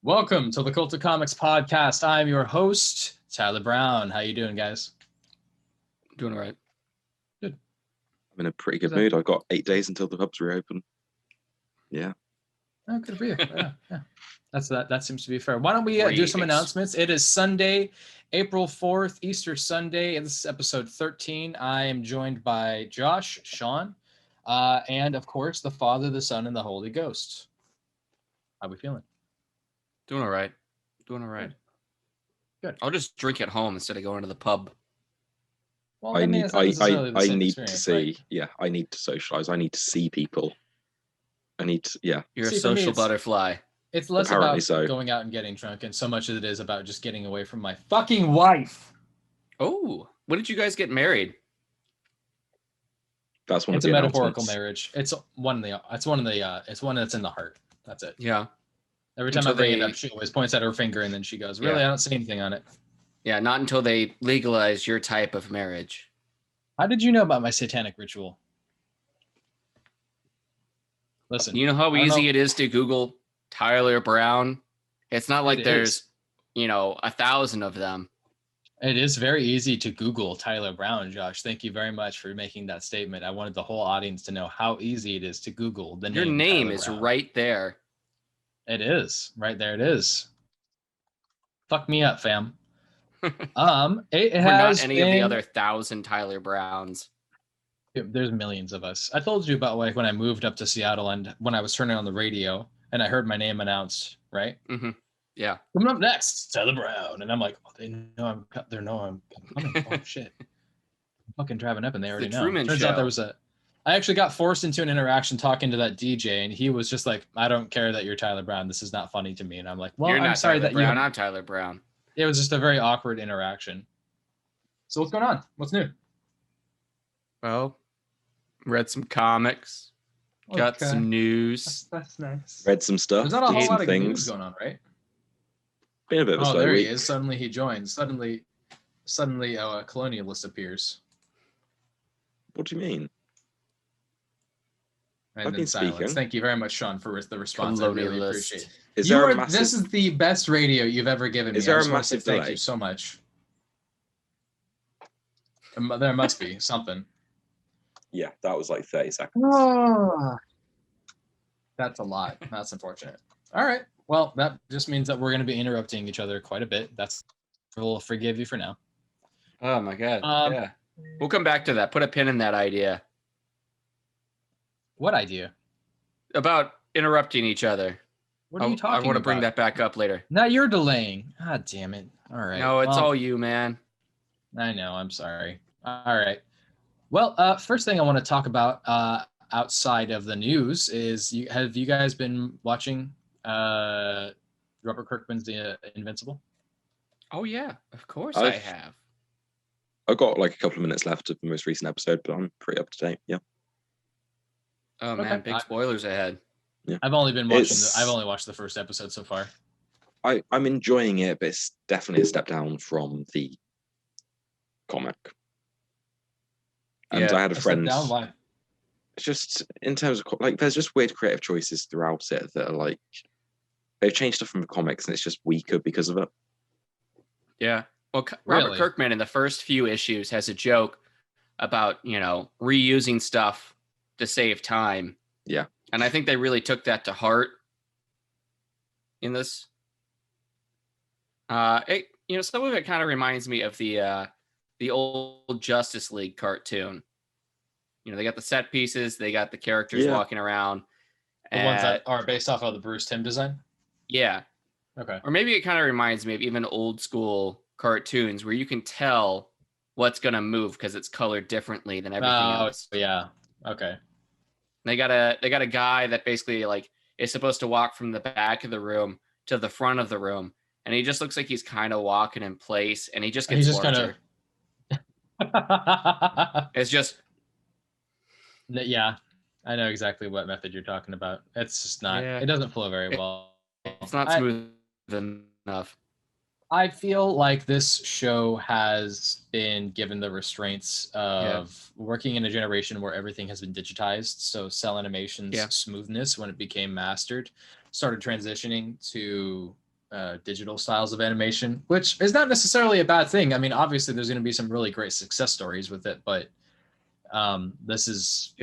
Welcome to the Cult of Comics podcast. I'm your host, Tyler Brown. How you doing, guys? Doing all right. Good. I'm in a pretty good mood. I've got 8 days until the pubs reopen. Yeah. Oh, good for you. Yeah. That seems to be fair. Why don't we do some announcements? It is Sunday, April 4th, Easter Sunday, and this is episode 13. I am joined by Josh, Sean, and of course, the Father, the Son, and the Holy Ghost. How we feeling? Doing all right. Good. I'll just drink at home instead of going to the pub. Well, I need to see. Right? Yeah, I need to socialize. I need to see people. You're a social butterfly. It's less about going out and getting drunk, and so much of it is about just getting away from my fucking wife. Oh, when did you guys get married? That's one. It's a metaphorical marriage. It's one that's in the heart. That's it. Yeah. Every time I bring it up, she always points at her finger, and then she goes, "Really? I don't see anything on it." Yeah, not until they legalize your type of marriage. How did you know about my satanic ritual? Listen, you know how easy it is to Google Tyler Brown? It's not like there's 1,000 of them. It is very easy to Google Tyler Brown, Josh. Thank you very much for making that statement. I wanted the whole audience to know how easy it is to Google the name. Your name Tyler is Brown. right there. It is. Right there it is. Fuck me up, fam. It We're has not any of the other 1,000 Tyler Browns. There's millions of us. I told you about when I moved up to Seattle and when I was turning on the radio and I heard my name announced, right? Mm-hmm. Yeah. Coming up next, Tyler Brown. And I'm like, oh, they know I'm coming. Oh, shit. I'm fucking driving up and they already know. Turns out I actually got forced into an interaction talking to that DJ, and he was just like, I don't care that you're Tyler Brown. This is not funny to me. And I'm like, well, I'm sorry that Brown. I'm Tyler Brown. It was just a very awkward interaction. So what's going on? What's new? Well, read some comics. Got some news. That's nice. Read some stuff. There's not a whole lot of news going on, right? Been a bit of a slow there week. He is. Suddenly he joins. Suddenly a colonialist appears. What do you mean? And then silence. Speaking. Thank you very much, Sean, for the response. I really appreciate it. This is the best radio you've ever given me. Is there a massive delay? Thank you so much. There must be something. Yeah, that was like 30 seconds. That's a lot. That's unfortunate. All right. Well, that just means that we're going to be interrupting each other quite a bit. We'll forgive you for now. Oh my God. Yeah. We'll come back to that. Put a pin in that idea. What idea? About interrupting each other. What are you talking about? I want to bring that back up later. Now you're delaying. God damn it. All right. No, it's all you, man. I know. I'm sorry. All right. Well, first thing I want to talk about outside of the news is have you guys been watching Robert Kirkman's Invincible? Oh, yeah. Of course I have. I've got like a couple of minutes left of the most recent episode, but I'm pretty up to date. Yeah. Oh man, big spoilers ahead. Yeah. I've only watched the first episode so far. I'm enjoying it, but it's definitely a step down from the comic. And I had a friend. Step down, why? It's just in terms of like, there's just weird creative choices throughout it that are like they've changed stuff from the comics, and it's just weaker because of it. Yeah. Well, Robert Kirkman in the first few issues has a joke about reusing stuff to save time. Yeah. And I think they really took that to heart in this. Some of it kind of reminds me of the old Justice League cartoon. They got the set pieces, they got the characters walking around. The ones that are based off of the Bruce Timm design? Yeah. Okay. Or maybe it kind of reminds me of even old school cartoons where you can tell what's going to move because it's colored differently than everything else. Yeah. Okay. They got a guy that basically is supposed to walk from the back of the room to the front of the room, and he just looks like he's kind of walking in place, and he just gets larger. It's just yeah, I know exactly what method you're talking about. It's just not. It doesn't flow very well. It's not smooth enough. I feel like this show has been given the restraints of working in a generation where everything has been digitized. So cell animation's smoothness, when it became mastered, started transitioning to digital styles of animation, which is not necessarily a bad thing. I mean, obviously, there's going to be some really great success stories with it, but this is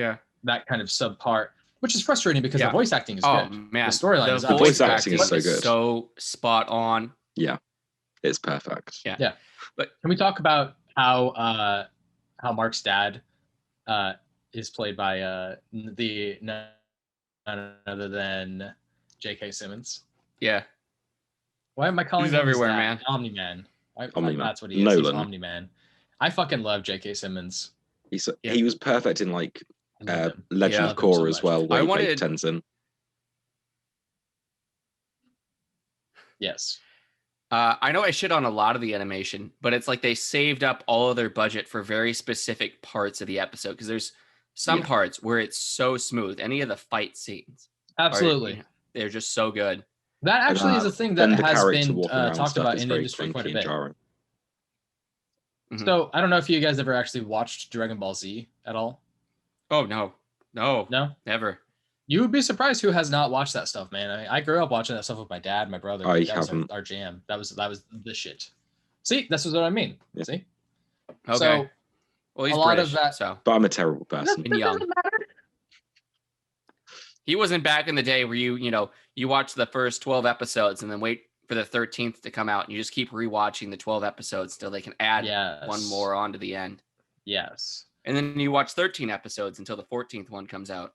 that kind of subpart, which is frustrating because the voice acting is good. Man, the storyline, the voice acting is so good, so spot on. Yeah, it's perfect. Yeah. But can we talk about how Mark's dad is played by none other than J.K. Simmons? Yeah. Why am I calling him everywhere, man? Omni-Man. Omni-Man. That's what he is. Nolan. He's Omni-Man. I fucking love J.K. Simmons. He was perfect in like Legend of Korra as well, where he played Tenzin. Yes. I know I shit on a lot of the animation, but it's like they saved up all of their budget for very specific parts of the episode, because there's some parts where it's so smooth. Any of the fight scenes, absolutely, they're just so good. That actually is a thing that has been talked about in the industry quite a bit. Mm-hmm. So I don't know if you guys ever actually watched Dragon Ball Z at all. Oh no, never. You would be surprised who has not watched that stuff, man. I grew up watching that stuff with my dad, my brother. I haven't. Was our jam. That was the shit. See, this is what I mean. Yeah. See. Okay. So, well, he's a British, lot of that. So. But I'm a terrible person. That doesn't matter. He wasn't back in the day where you watch the first 12 episodes and then wait for the 13th to come out, and you just keep rewatching the 12 episodes till they can add one more on to the end. Yes. And then you watch 13 episodes until the 14th one comes out.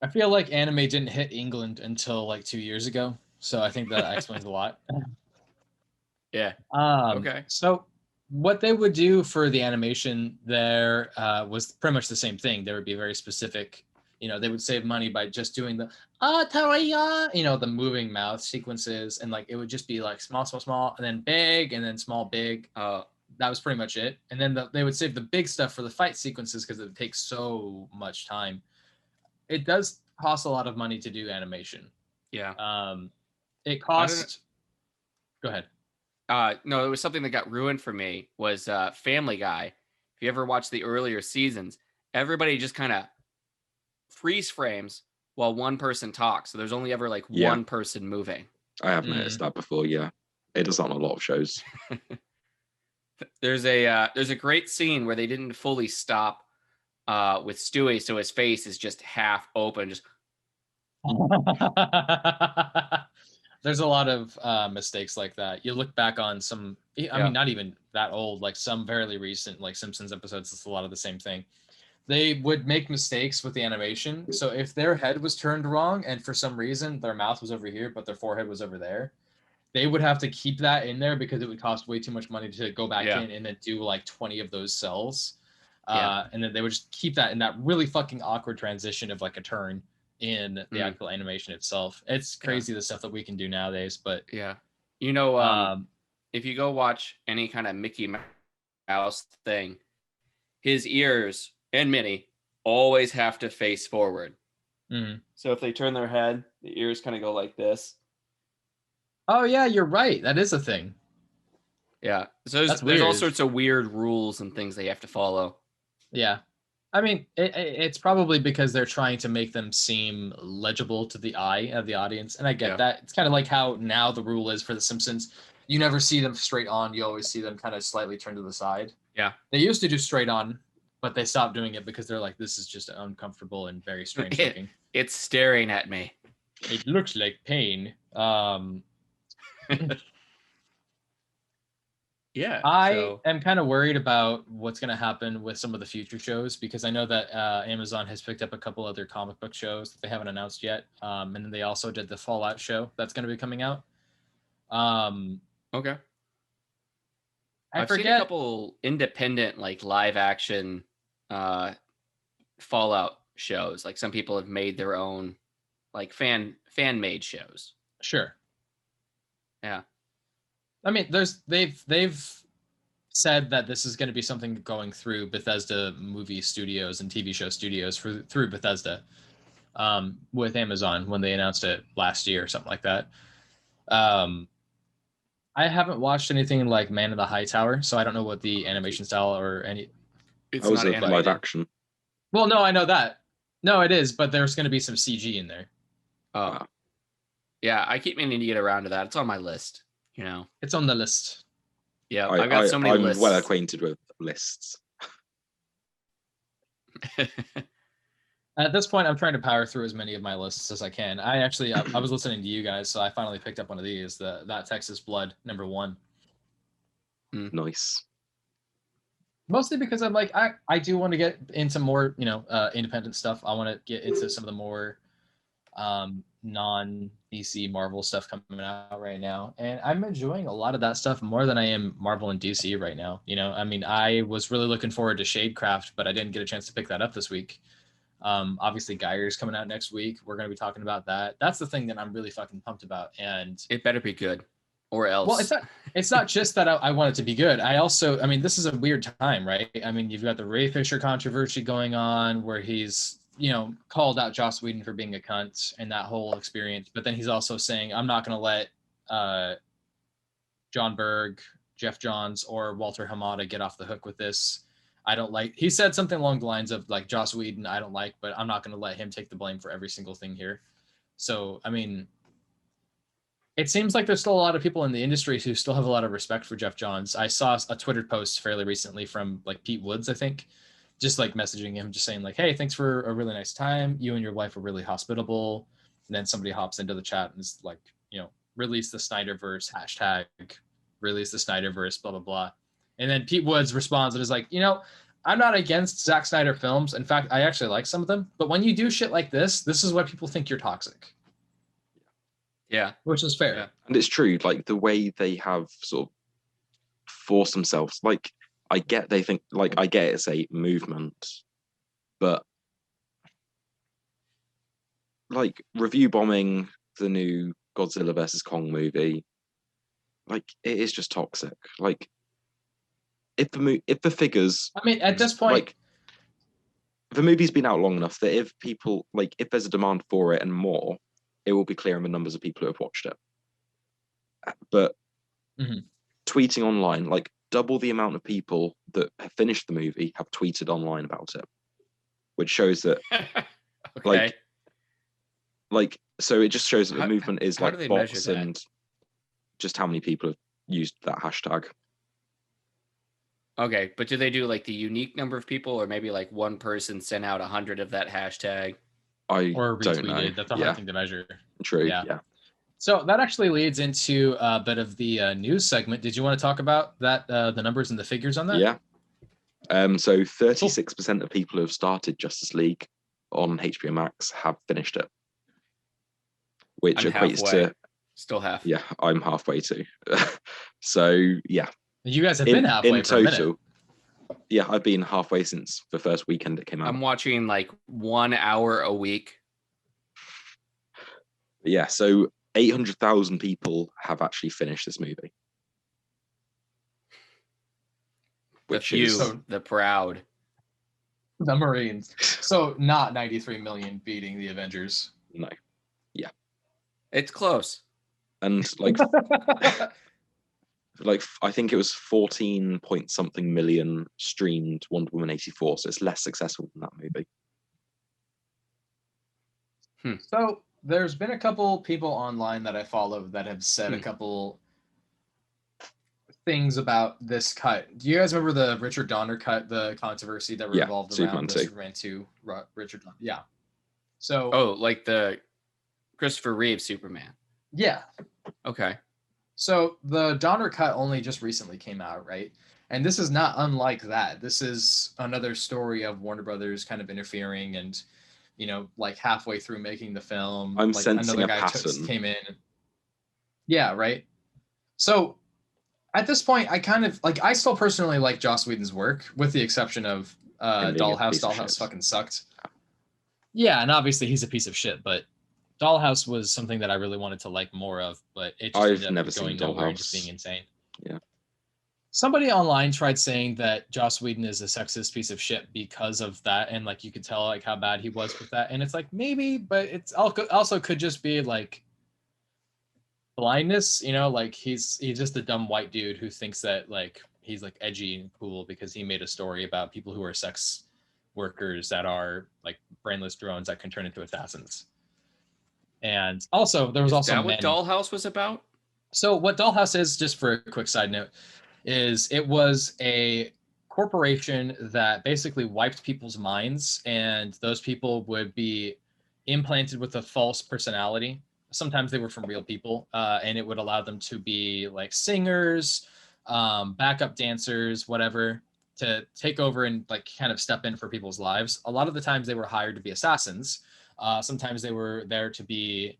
I feel like anime didn't hit England until like 2 years ago, so I think that explains a lot. Yeah. Okay. So what they would do for the animation there was pretty much the same thing. There would be very specific, they would save money by just doing the the moving mouth sequences, and like it would just be like small, and then big, and then small, big. That was pretty much it. And then they would save the big stuff for the fight sequences because it takes so much time. It does cost a lot of money to do animation. Yeah. It cost. Go ahead. No, it was something that got ruined for me. Was Family Guy. If you ever watched the earlier seasons, everybody just kind of freeze frames while one person talks. So there's only ever like one person moving. I have noticed that before. Yeah, it does on a lot of shows. There's a great scene where they didn't fully stop with Stewie, so his face is just half open. Just there's a lot of mistakes like that. You look back on some, I mean, not even that old, like some fairly recent, like Simpsons episodes. It's a lot of the same thing. They would make mistakes with the animation. So if their head was turned wrong and for some reason their mouth was over here, but their forehead was over there, they would have to keep that in there because it would cost way too much money to go back in and then do like 20 of those cells. And then they would just keep that in that really fucking awkward transition of like a turn in the actual animation itself. It's crazy the stuff that we can do nowadays, but if you go watch any kind of Mickey Mouse thing, his ears and Minnie always have to face forward. So if they turn their head, the ears kind of go like this. Oh yeah, you're right. That is a thing. Yeah. So there's all sorts of weird rules and things they have to follow. Yeah. I mean, it's probably because they're trying to make them seem legible to the eye of the audience. And I get that. It's kind of like how now the rule is for The Simpsons. You never see them straight on. You always see them kind of slightly turned to the side. Yeah. They used to do straight on, but they stopped doing it because they're like, this is just uncomfortable and very strange looking. It's staring at me. It looks like pain. Yeah, I am kind of worried about what's going to happen with some of the future shows, because I know that Amazon has picked up a couple other comic book shows that they haven't announced yet. And then they also did the Fallout show that's going to be coming out. Okay. I've seen a couple independent, like live action Fallout shows. Like some people have made their own, like fan made shows. Sure. Yeah. I mean, they've said that this is going to be something going through Bethesda movie studios and TV show studios through Bethesda with Amazon when they announced it last year or something like that. I haven't watched anything like Man in the High Tower, so I don't know what the animation style or any. It's not live action. Well, no, I know that. No, it is, but there's going to be some CG in there. Oh. Yeah, I keep meaning to get around to that. It's on my list. You know. It's on the list. Yeah, I've got so many I'm lists. well acquainted with lists. At this point, I'm trying to power through as many of my lists as I can. I was listening to you guys, so I finally picked up one of these, that Texas Blood #1. Nice. Mostly because I'm like, I do want to get into more, independent stuff. I want to get into some of the more non-DC Marvel stuff coming out right now. And I'm enjoying a lot of that stuff more than I am Marvel and DC right now. I mean, I was really looking forward to Shadecraft, but I didn't get a chance to pick that up this week. Obviously Geyer's coming out next week. We're going to be talking about that. That's the thing that I'm really fucking pumped about. And it better be good or else. Well, it's not just that I want it to be good. I mean, this is a weird time, right? I mean, you've got the Ray Fisher controversy going on where he's, called out Joss Whedon for being a cunt and that whole experience. But then he's also saying, I'm not going to let John Berg, Jeff Johns, or Walter Hamada get off the hook with this. He said something along the lines of like, Joss Whedon, I don't like, but I'm not going to let him take the blame for every single thing here. So, I mean, it seems like there's still a lot of people in the industry who still have a lot of respect for Jeff Johns. I saw a Twitter post fairly recently from like Pete Woods, I think, just like messaging him, just saying like, hey, thanks for a really nice time. You and your wife were really hospitable. And then somebody hops into the chat and is like, release the Snyderverse, hashtag release the Snyderverse, blah, blah, blah. And then Pete Woods responds and is like, I'm not against Zack Snyder films. In fact, I actually like some of them. But when you do shit like this is why people think you're toxic. Yeah. Which is fair. Yeah. And it's true, like the way they have sort of forced themselves, like I get it's a movement, but like review bombing the new Godzilla versus Kong movie, like it is just toxic. Like if the figures, I mean, at this point, like the movie's been out long enough that if there's a demand for it and more, it will be clear in the numbers of people who have watched it. But tweeting online, like double the amount of people that have finished the movie have tweeted online about it, which shows that okay. So it just shows that the movement is like bots and just how many people have used that hashtag. Okay, but do they do like the unique number of people, or maybe like one person sent out 100 of that hashtag? Or retweeted. Don't know. That's a hard thing to measure. True. Yeah. So that actually leads into a bit of the news segment. Did you want to talk about that, the numbers and the figures on that? Yeah. So 36% of people who have started Justice League on HBO Max have finished it, which equates to still half. Yeah, I'm halfway too. So yeah. You guys have been halfway in for a total. minute. Yeah, I've been halfway since the first weekend it came out. I'm watching like 1 hour a week. Yeah, so 800,000 people have actually finished this movie. Which is the proud. The Marines. So not 93 million beating the Avengers. No. Yeah. It's close. And like I think it was 14 point something million streamed Wonder Woman 84, so it's less successful than that movie. So there's been a couple people online that I follow that have said a couple things about this cut. Do you guys remember the Richard Donner cut, the controversy that revolved around the Superman 2 Richard Donner? Yeah. So like the Christopher Reeve Superman. Yeah. Okay. So the Donner cut only just recently came out, right? And this is not unlike that. This is another story of Warner Brothers kind of interfering and, like halfway through making the film, I'm like sensing another guy came in. Yeah, right. So at this point, I kind of I still personally like Joss Whedon's work, with the exception of Dollhouse. Dollhouse fucking sucked. Yeah, and obviously he's a piece of shit, but Dollhouse was something that I really wanted to like more of, but it just ended up going nowhere and just being insane. Yeah. Somebody online tried saying that Joss Whedon is a sexist piece of shit because of that, and like you could tell like how bad he was with that, and it's like maybe, but it's also could just be like blindness, like he's just a dumb white dude who thinks that like he's like edgy and cool because he made a story about people who are sex workers that are like brainless drones that can turn into assassins. And also there was Is that men. what Dollhouse was about? So what Dollhouse is, just for a quick side note, is it was a corporation that basically wiped people's minds, and those people would be implanted with a false personality. Sometimes they were from real people, and it would allow them to be like singers, backup dancers, whatever, to take over and like kind of step in for people's lives. A lot of the times they were hired to be assassins. Sometimes they were there to be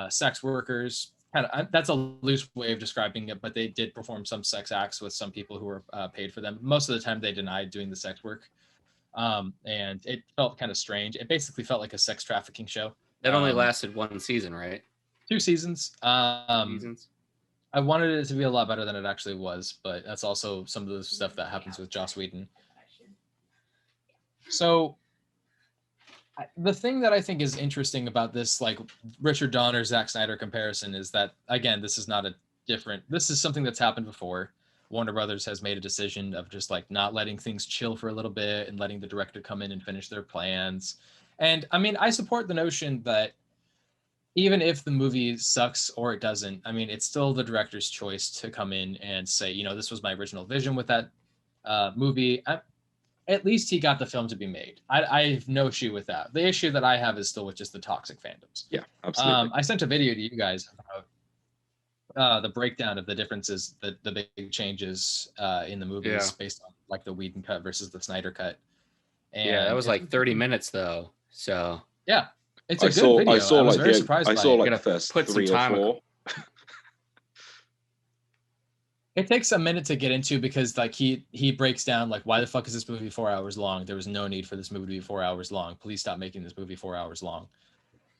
sex workers. Kind of, that's a loose way of describing it, but they did perform some sex acts with some people who were paid for them. Most of the time they denied doing the sex work. And it felt kind of strange. It basically felt like a sex trafficking show. That only lasted one season, right? 2 seasons. Seasons. I wanted it to be a lot better than it actually was, but that's also some of the stuff that happens with Joss Whedon. So the thing that I think is interesting about this, like Richard Donner, Zack Snyder comparison, is that, again, this is something that's happened before. Warner Brothers has made a decision of just like not letting things chill for a little bit and letting the director come in and finish their plans. And I mean, I support the notion that even if the movie sucks or it doesn't, I mean, it's still the director's choice to come in and say, this was my original vision with that movie. At least he got the film to be made. I have no issue with that. The issue that I have is still with just the toxic fandoms. Yeah, absolutely. I sent a video to you guys about the breakdown of the differences, the big changes in the movies based on like the Whedon cut versus the Snyder cut. And that was like 30 minutes though. So yeah, it's a good video. I was very surprised by it. I saw like the first 3 or 4. It takes a minute to get into because like he breaks down like, why the fuck is this movie 4 hours long? There was no need for this movie to be 4 hours long. Please stop making this movie 4 hours long.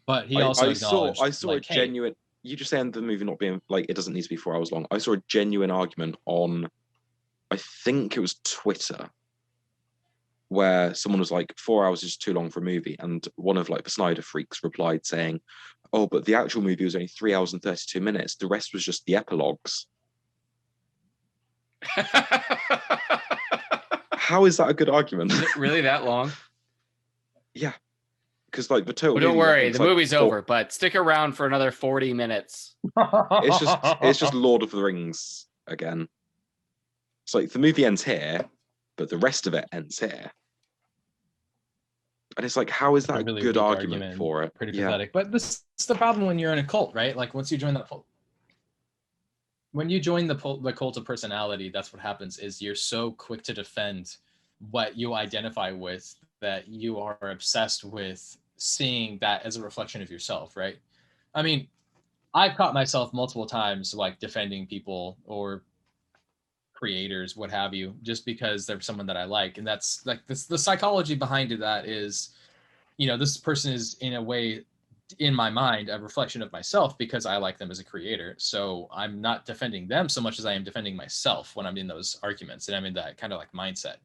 But he also acknowledged, I saw like, a genuine. You just saying the movie not being like it doesn't need to be 4 hours long. I saw a genuine argument on, I think it was Twitter, where someone was like 4 hours is too long for a movie, and one of like the Snyder freaks replied saying, "Oh, but the actual movie was only 3 hours and 32 minutes. The rest was just the epilogues." How is that a good argument? Is it really that long? Yeah, because like the total. Well, don't worry, the movie's over, but stick around for another 40 minutes. It's just Lord of the Rings again. It's like the movie ends here, but the rest of it ends here. And it's like, how is that a really good argument for it? Pretty pathetic. But this is the problem when you're in a cult, right? Like once you join that cult. When you join the cult of personality, that's what happens is you're so quick to defend what you identify with that you are obsessed with seeing that as a reflection of yourself, right? I mean, I've caught myself multiple times like defending people or creators, what have you, just because they're someone that I like. And that's like the psychology behind that is, this person is in a way, in my mind, a reflection of myself because I like them as a creator. So I'm not defending them so much as I am defending myself when I'm in those arguments, and I'm in that kind of like mindset.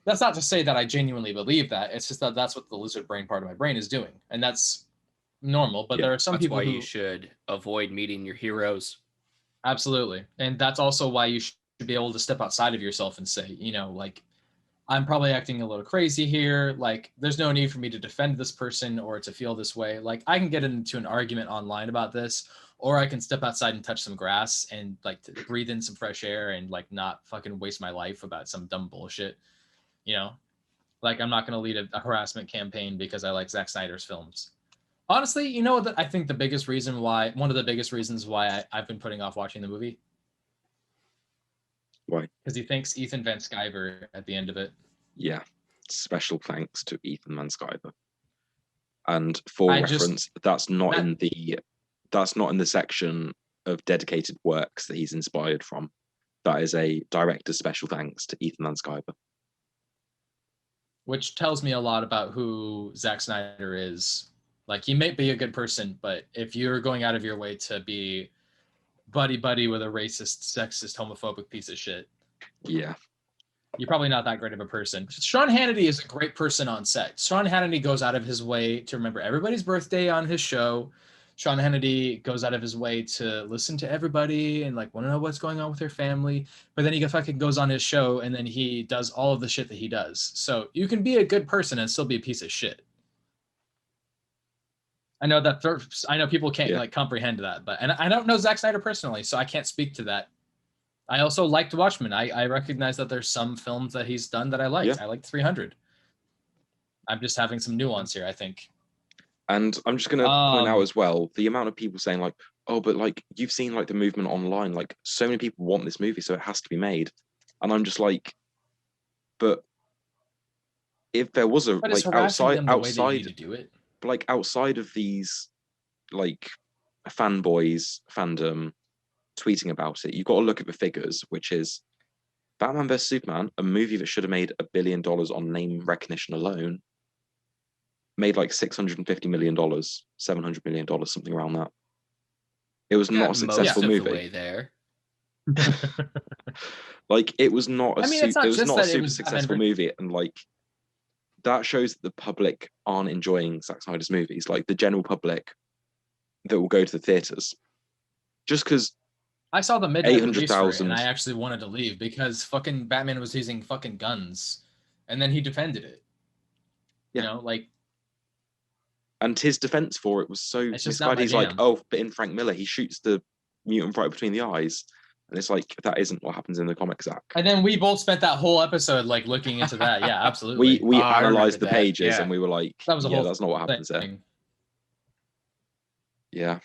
That's not to say that I genuinely believe that. It's just that that's what the lizard brain part of my brain is doing, and that's normal. But there are some people why you should avoid meeting your heroes. Absolutely, and that's also why you should be able to step outside of yourself and say, like, I'm probably acting a little crazy here. Like, there's no need for me to defend this person or to feel this way. Like, I can get into an argument online about this, or I can step outside and touch some grass and like to breathe in some fresh air and like not fucking waste my life about some dumb bullshit. Like I'm not going to lead a harassment campaign because I like Zack Snyder's films. Honestly, that I think one of the biggest reasons why I've been putting off watching the movie. Why? Because he thanks Ethan Van Sciver at the end of it. Yeah, special thanks to Ethan Van Sciver. And for reference, that's not in the section of dedicated works that he's inspired from. That is a director's special thanks to Ethan Van Sciver. Which tells me a lot about who Zack Snyder is. Like, he may be a good person, but if you're going out of your way to be buddy with a racist, sexist, homophobic piece of shit, yeah, you're probably not that great of a person. Sean Hannity is a great person on set. Sean Hannity goes out of his way to remember everybody's birthday on his show. Sean Hannity goes out of his way to listen to everybody and like want to know what's going on with their family. But then he fucking goes on his show and then he does all of the shit that he does. So you can be a good person and still be a piece of shit. I know that. I know people can't like comprehend that, but and I don't know Zack Snyder personally, so I can't speak to that. I also liked Watchmen. I recognize that there's some films that he's done that I like. I like 300. I'm just having some nuance here, I think. And I'm just gonna point out as well the amount of people saying like, "Oh, but like you've seen like the movement online. Like so many people want this movie, so it has to be made." And I'm just like, but if there was a like outside to do it. But like outside of these like fanboys fandom tweeting about it, you've got to look at the figures, which is Batman vs Superman, a movie that should have made $1 billion on name recognition alone, made like $650 million, $700 million, something around that. It was not a successful movie. The way there. Like it was not a super successful movie, and like that shows that the public aren't enjoying Zack Snyder's movies, like the general public that will go to the theaters. Just because I saw the midnight 800,000, and I actually wanted to leave because fucking Batman was using fucking guns, and then he defended it. You know, like. And his defense for it was so misguided. He's like, "Oh, but in Frank Miller, he shoots the mutant right between the eyes." And it's like, that isn't what happens in the comic, Zach. And then we both spent that whole episode like looking into that. Yeah, absolutely. we analyzed the pages and we were like, that's not what happens there. Yeah.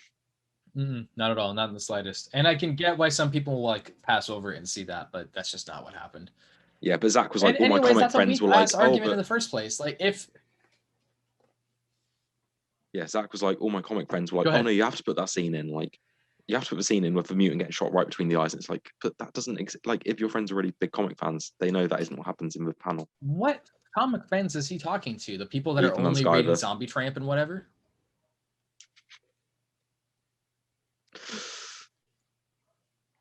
Not at all. Not in the slightest. And I can get why some people will like pass over it and see that, but that's just not what happened. Yeah, but Zach was like, all my comic friends were like, argument in the first place. Like if... Yeah, Zach was like, all my comic friends were like, oh no, you have to put that scene in. Like, you have to put the scene in with the mutant getting shot right between the eyes. And it's like, but that doesn't exist. Like, if your friends are really big comic fans, they know that isn't what happens in the panel. What comic fans is he talking to? The people that are only reading Zombie Tramp and whatever?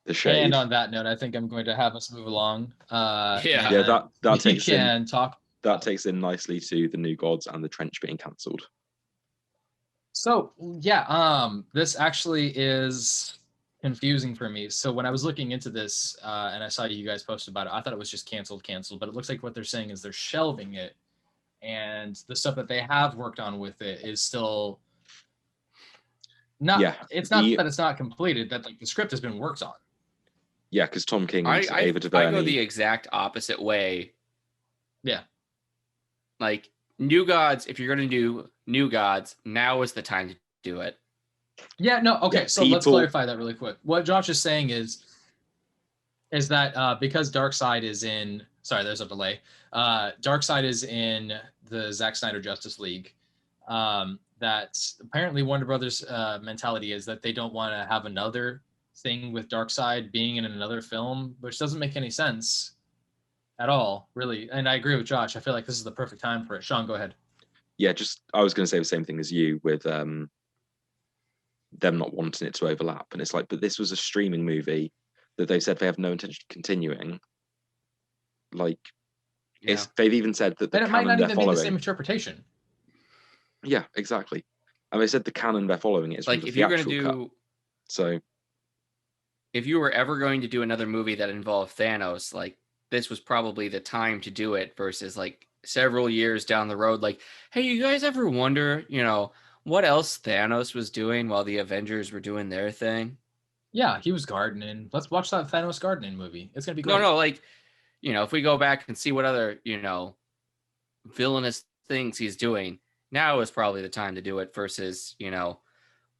The shade. And on that note, I think I'm going to have us move along. That takes in nicely to the New Gods and the Trench being cancelled. So yeah, this actually is confusing for me. So when I was looking into this and I saw you guys posted about it, I thought it was just canceled, but it looks like what they're saying is they're shelving it, and the stuff that they have worked on with it is still not. Yeah, it's not that it's not completed. That like the script has been worked on. Yeah, because Tom King and Ava DuVernay. I go the exact opposite way. Yeah, like New Gods. If you're going to do New Gods, now is the time to do it. Yeah, no, okay, yeah, so let's clarify that really quick. What Josh is saying is that because Darkseid is in... Sorry, there's a delay. Darkseid is in the Zack Snyder Justice League. That apparently Warner Brothers' mentality is that they don't want to have another thing with Darkseid being in another film, which doesn't make any sense at all, really. And I agree with Josh. I feel like this is the perfect time for it. Sean, go ahead. Yeah, I was going to say the same thing as you with them not wanting it to overlap. And it's like, but this was a streaming movie that they said they have no intention of continuing. Like, they've even said that the canon might not they're even following... be the same interpretation. Yeah, exactly. And they said the canon they're following is like, if you're going to do... cut. So... If you were ever going to do another movie that involved Thanos, like, this was probably the time to do it versus, like, several years down the road. Like, hey, you guys ever wonder, what else Thanos was doing while the Avengers were doing their thing? Yeah, he was gardening. Let's watch that Thanos gardening movie. It's going to be great. No, like, if we go back and see what other, villainous things he's doing, now is probably the time to do it versus, why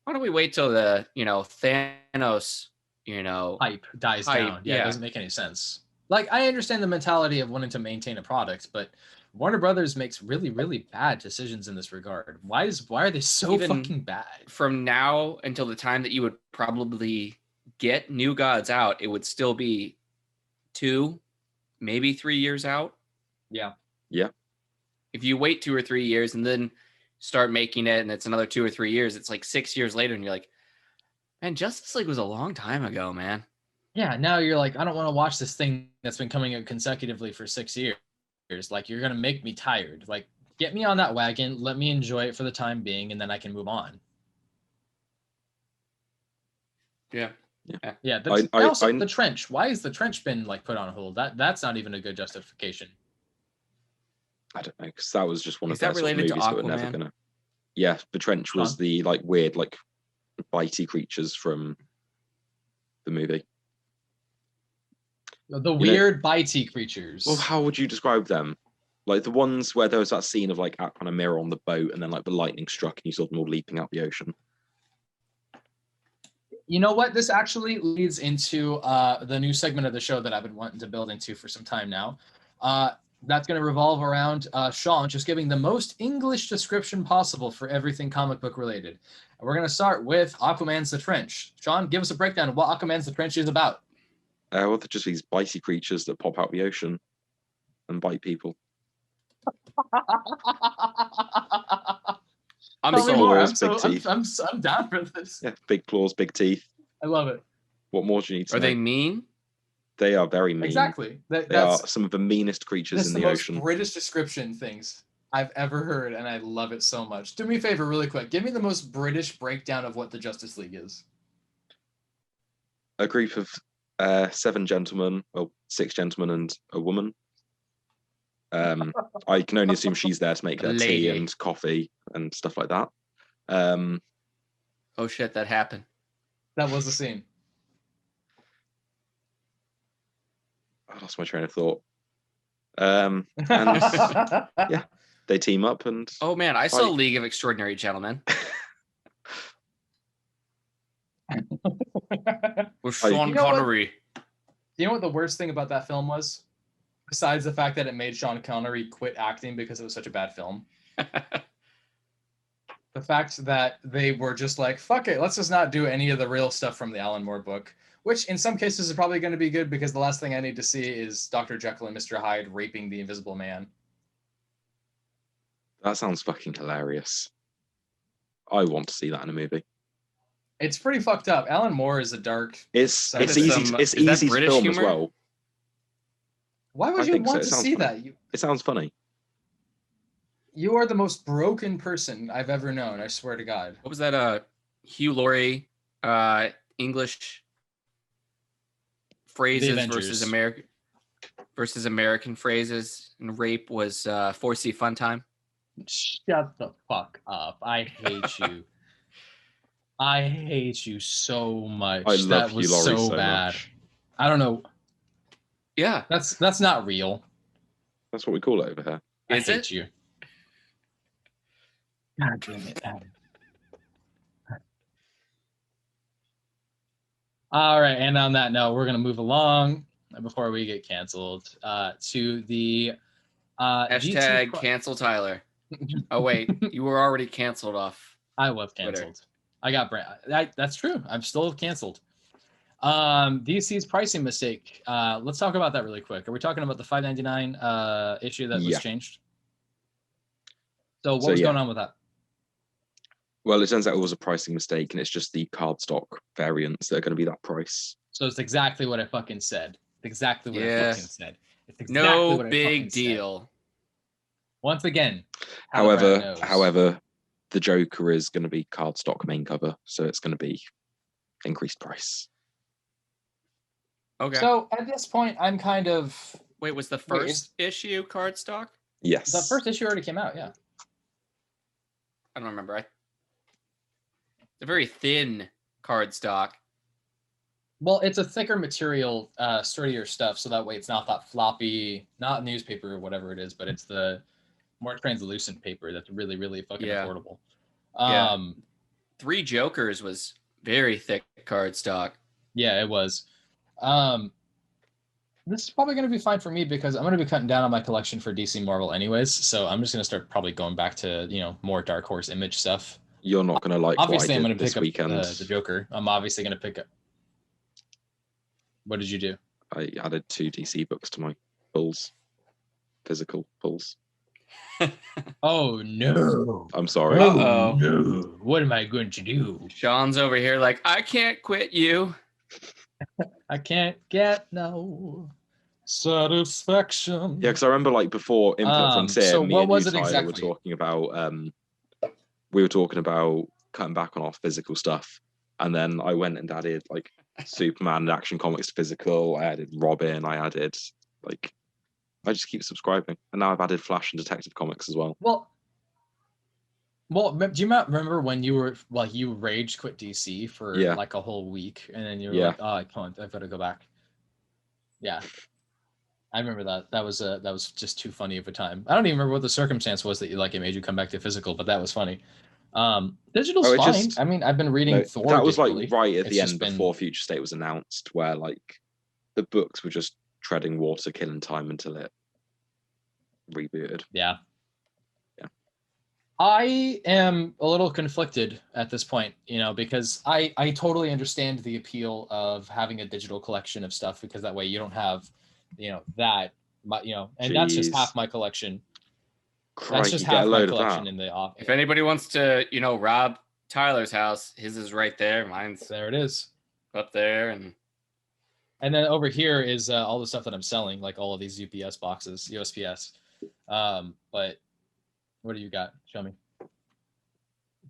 don't we wait till the, Thanos, hype dies down. Yeah, it doesn't make any sense. Like, I understand the mentality of wanting to maintain a product, but Warner Brothers makes really, really bad decisions in this regard. Why are they so fucking bad? From now until the time that you would probably get New Gods out, it would still be 2, maybe 3 years out. Yeah. Yeah. If you wait 2 or 3 years and then start making it and it's another 2 or 3 years, it's like 6 years later and you're like, man, Justice League was a long time ago, man. Yeah, now you're like, I don't want to watch this thing that's been coming out consecutively for 6 years. Like, you're going to make me tired. Like, get me on that wagon. Let me enjoy it for the time being, and then I can move on. Yeah. The Trench. Why has the Trench been, like, put on hold? That's not even a good justification. I don't know, because that was just one of those movies that were never going to... Yeah, the trench was the like weird, like bitey creatures from the movie. The weird bitey creatures. Well, how would you describe them? Like the ones where there was that scene of like that kind of mirror on the boat, and then like the lightning struck, and you saw them all leaping out the ocean. You know what? This actually leads into the new segment of the show that I've been wanting to build into for some time now. That's going to revolve around Sean just giving the most English description possible for everything comic book related. And we're going to start with Aquaman's The Trench. Sean, give us a breakdown of what Aquaman's The Trench is about. Well, they're just these bitey creatures that pop out the ocean and bite people. I'm down for this. Yeah, big claws, big teeth. I love it. What more do you need to know? Are they mean? They are very mean. Exactly. They are some of the meanest creatures in the ocean. Most British description things I've ever heard, and I love it so much. Do me a favor, really quick. Give me the most British breakdown of what the Justice League is. A group of 7 gentlemen, well, 6 gentlemen and a woman. I can only assume she's there to make their tea and coffee and stuff like that. Oh shit, that happened. That was the scene. I lost my train of thought. And yeah, they team up and... Oh man, I saw League of Extraordinary Gentlemen. With Sean Connery. You know what the worst thing about that film was? Besides the fact that it made Sean Connery quit acting because it was such a bad film. The fact that they were just like, fuck it, let's just not do any of the real stuff from the Alan Moore book. Which in some cases is probably going to be good because the last thing I need to see is Dr. Jekyll and Mr. Hyde raping the Invisible Man. That sounds fucking hilarious. I want to see that in a movie. It's pretty fucked up. Alan Moore is a dark... It's easy to film humor? As well. Why would you want to see that? It sounds funny. You are the most broken person I've ever known, I swear to God. What was that Hugh Laurie English phrases versus American phrases, and rape was 4C Fun Time? Shut the fuck up. I hate you. I hate you so much. I love that was Hugh Laurie so bad. Much. I don't know. Yeah. That's not real. That's what we call it over here. I hate you. God damn it, Adam. All right, and on that note, we're gonna move along before we get canceled to the hashtag cancel Tyler. Oh wait, you were already canceled off. I was canceled. Twitter. I got that's true. I'm still canceled. DC's pricing mistake. Let's talk about that really quick. Are we talking about the $5.99 issue that was changed? So what was going on with that? Well, it turns out it was a pricing mistake, and it's just the cardstock variants that are going to be that price. So it's exactly what I fucking said. Exactly what I fucking said. It's exactly no what I big deal. Said. Once again. However, the Joker is going to be cardstock main cover, so it's going to be increased price. Okay. So at this point, I'm kind of... Wait, was the first issue cardstock? Yes. The first issue already came out, yeah. I don't remember. A very thin cardstock. Well, it's a thicker material, sturdier stuff, so that way it's not that floppy, not newspaper or whatever it is, but it's the more translucent paper that's really, really fucking affordable. Yeah. 3 Jokers was very thick cardstock. Yeah, it was. This is probably going to be fine for me because I'm going to be cutting down on my collection for DC Marvel anyways, so I'm just going to start probably going back to, more Dark Horse Image stuff. You're not going to like obviously what I did I'm going to pick weekend. up the Joker. I'm obviously going to pick up... What did you do? I added 2 DC books to my pulls. Physical pulls. Oh, no. I'm sorry. Oh, no. What am I going to do? Sean's over here like, I can't quit you. I can't get no satisfaction. Yeah, because I remember before Infinite Frontier, so me what and was you, it Tyler, exactly? we were talking about cutting back on our physical stuff, and then I went and added like Superman and Action Comics to physical. I added Robin. I added I just keep subscribing, and now I've added Flash and Detective Comics as well. Well, Well, do you remember when you were like you rage quit DC for like a whole week, and then you were like, "Oh, I can't. I've got to go back." Yeah, I remember that. That was just too funny of a time. I don't even remember what the circumstance was that it made you come back to physical, but that was funny. Digital's fine. I mean, I've been reading Thor. That was digitally. like right at the end before Future State was announced, where like the books were just treading water, killing time until it rebooted. Yeah. I am a little conflicted at this point, because I totally understand the appeal of having a digital collection of stuff, because that way you don't have, that, and that's just half my collection. That's just half my collection in the office. If anybody wants to, rob Tyler's house, his is right there. Mine's there. It is up there, and then over here is all the stuff that I'm selling, like all of these USPS boxes, USPS. But what do you got? Show me.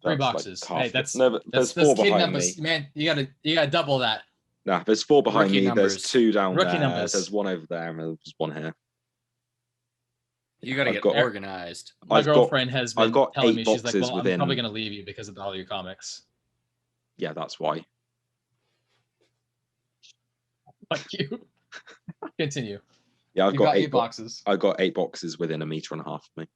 3 boxes. Like hey, there's 4 behind numbers. Me. Man, you gotta double that. Nah, there's 4 behind Rookie me. Numbers. There's 2 down Rookie there. Numbers. There's 1 over there, and there's 1 here. You gotta get organized. My girlfriend has been telling me, she's like, "Well, within... I'm probably gonna leave you because of all your comics." Yeah, that's why. Fuck you. Continue. Yeah, I've got 8 boxes. I've got 8 boxes within 1.5 meters of me.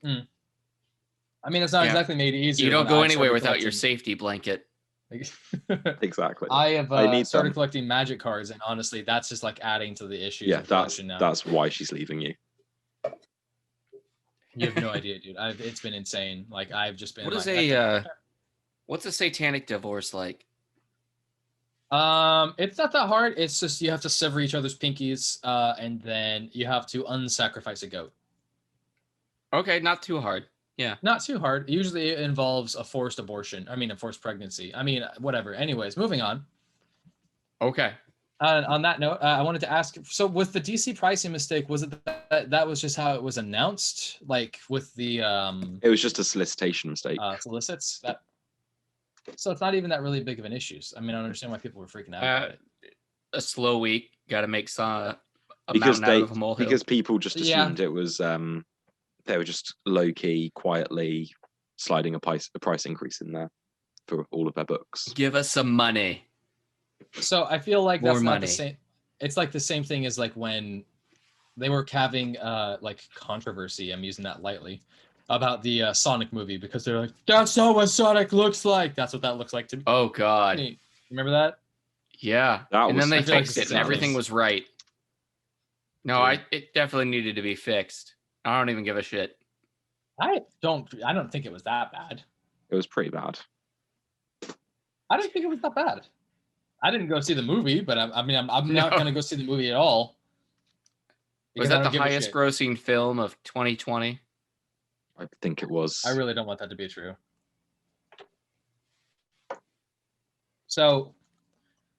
I mean, it's not exactly made easier. You don't go anywhere without your safety blanket. Exactly. I have started collecting magic cards, and honestly, that's just like adding to the issues. Yeah, that's why she's leaving you. You have no idea, dude. It's been insane. Like I've just been. What's a satanic divorce like? It's not that hard. It's just you have to sever each other's pinkies, and then you have to unsacrifice a goat. Okay, not too hard. Yeah. Not too hard. Usually it involves a forced abortion. I mean, a forced pregnancy. I mean, whatever. Anyways, moving on. Okay. On that note, I wanted to ask, so with the DC pricing mistake, was it that was just how it was announced? Like with the... It was just a solicitation mistake. Solicits? So it's not even that really big of an issue. I mean, I don't understand why people were freaking out about it. A slow week. Got to make a because mountain out of a molehill. Because people just assumed it was... they were just low-key, quietly sliding a price increase in there for all of their books. Give us some money. So I feel like that's not the same. It's like the same thing as like when they were having like controversy, I'm using that lightly, about the Sonic movie, because they're like, that's not what Sonic looks like. That's what that looks like to me. Oh, God. Remember that? Yeah. And then they fixed it and everything was right. No, it definitely needed to be fixed. I don't even give a shit. I don't think it was that bad. It was pretty bad. I didn't think it was that bad. I didn't go see the movie, but I'm not going to go see the movie at all. Was that the highest grossing film of 2020? I think it was. I really don't want that to be true. So,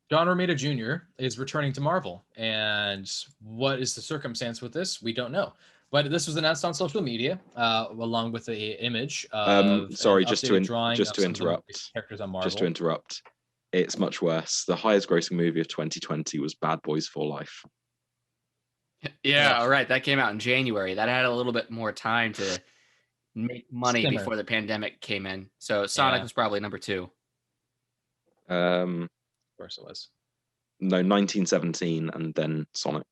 John Romita Jr. is returning to Marvel, and what is the circumstance with this? We don't know. But this was announced on social media, along with the image. Sorry, just to interrupt. Characters on Marvel. Just to interrupt. It's much worse. The highest grossing movie of 2020 was Bad Boys for Life. Yeah, all right. That came out in January. That had a little bit more time to make money before the pandemic came in. So Sonic was probably number 2. Of course it was. No, 1917 and then Sonic.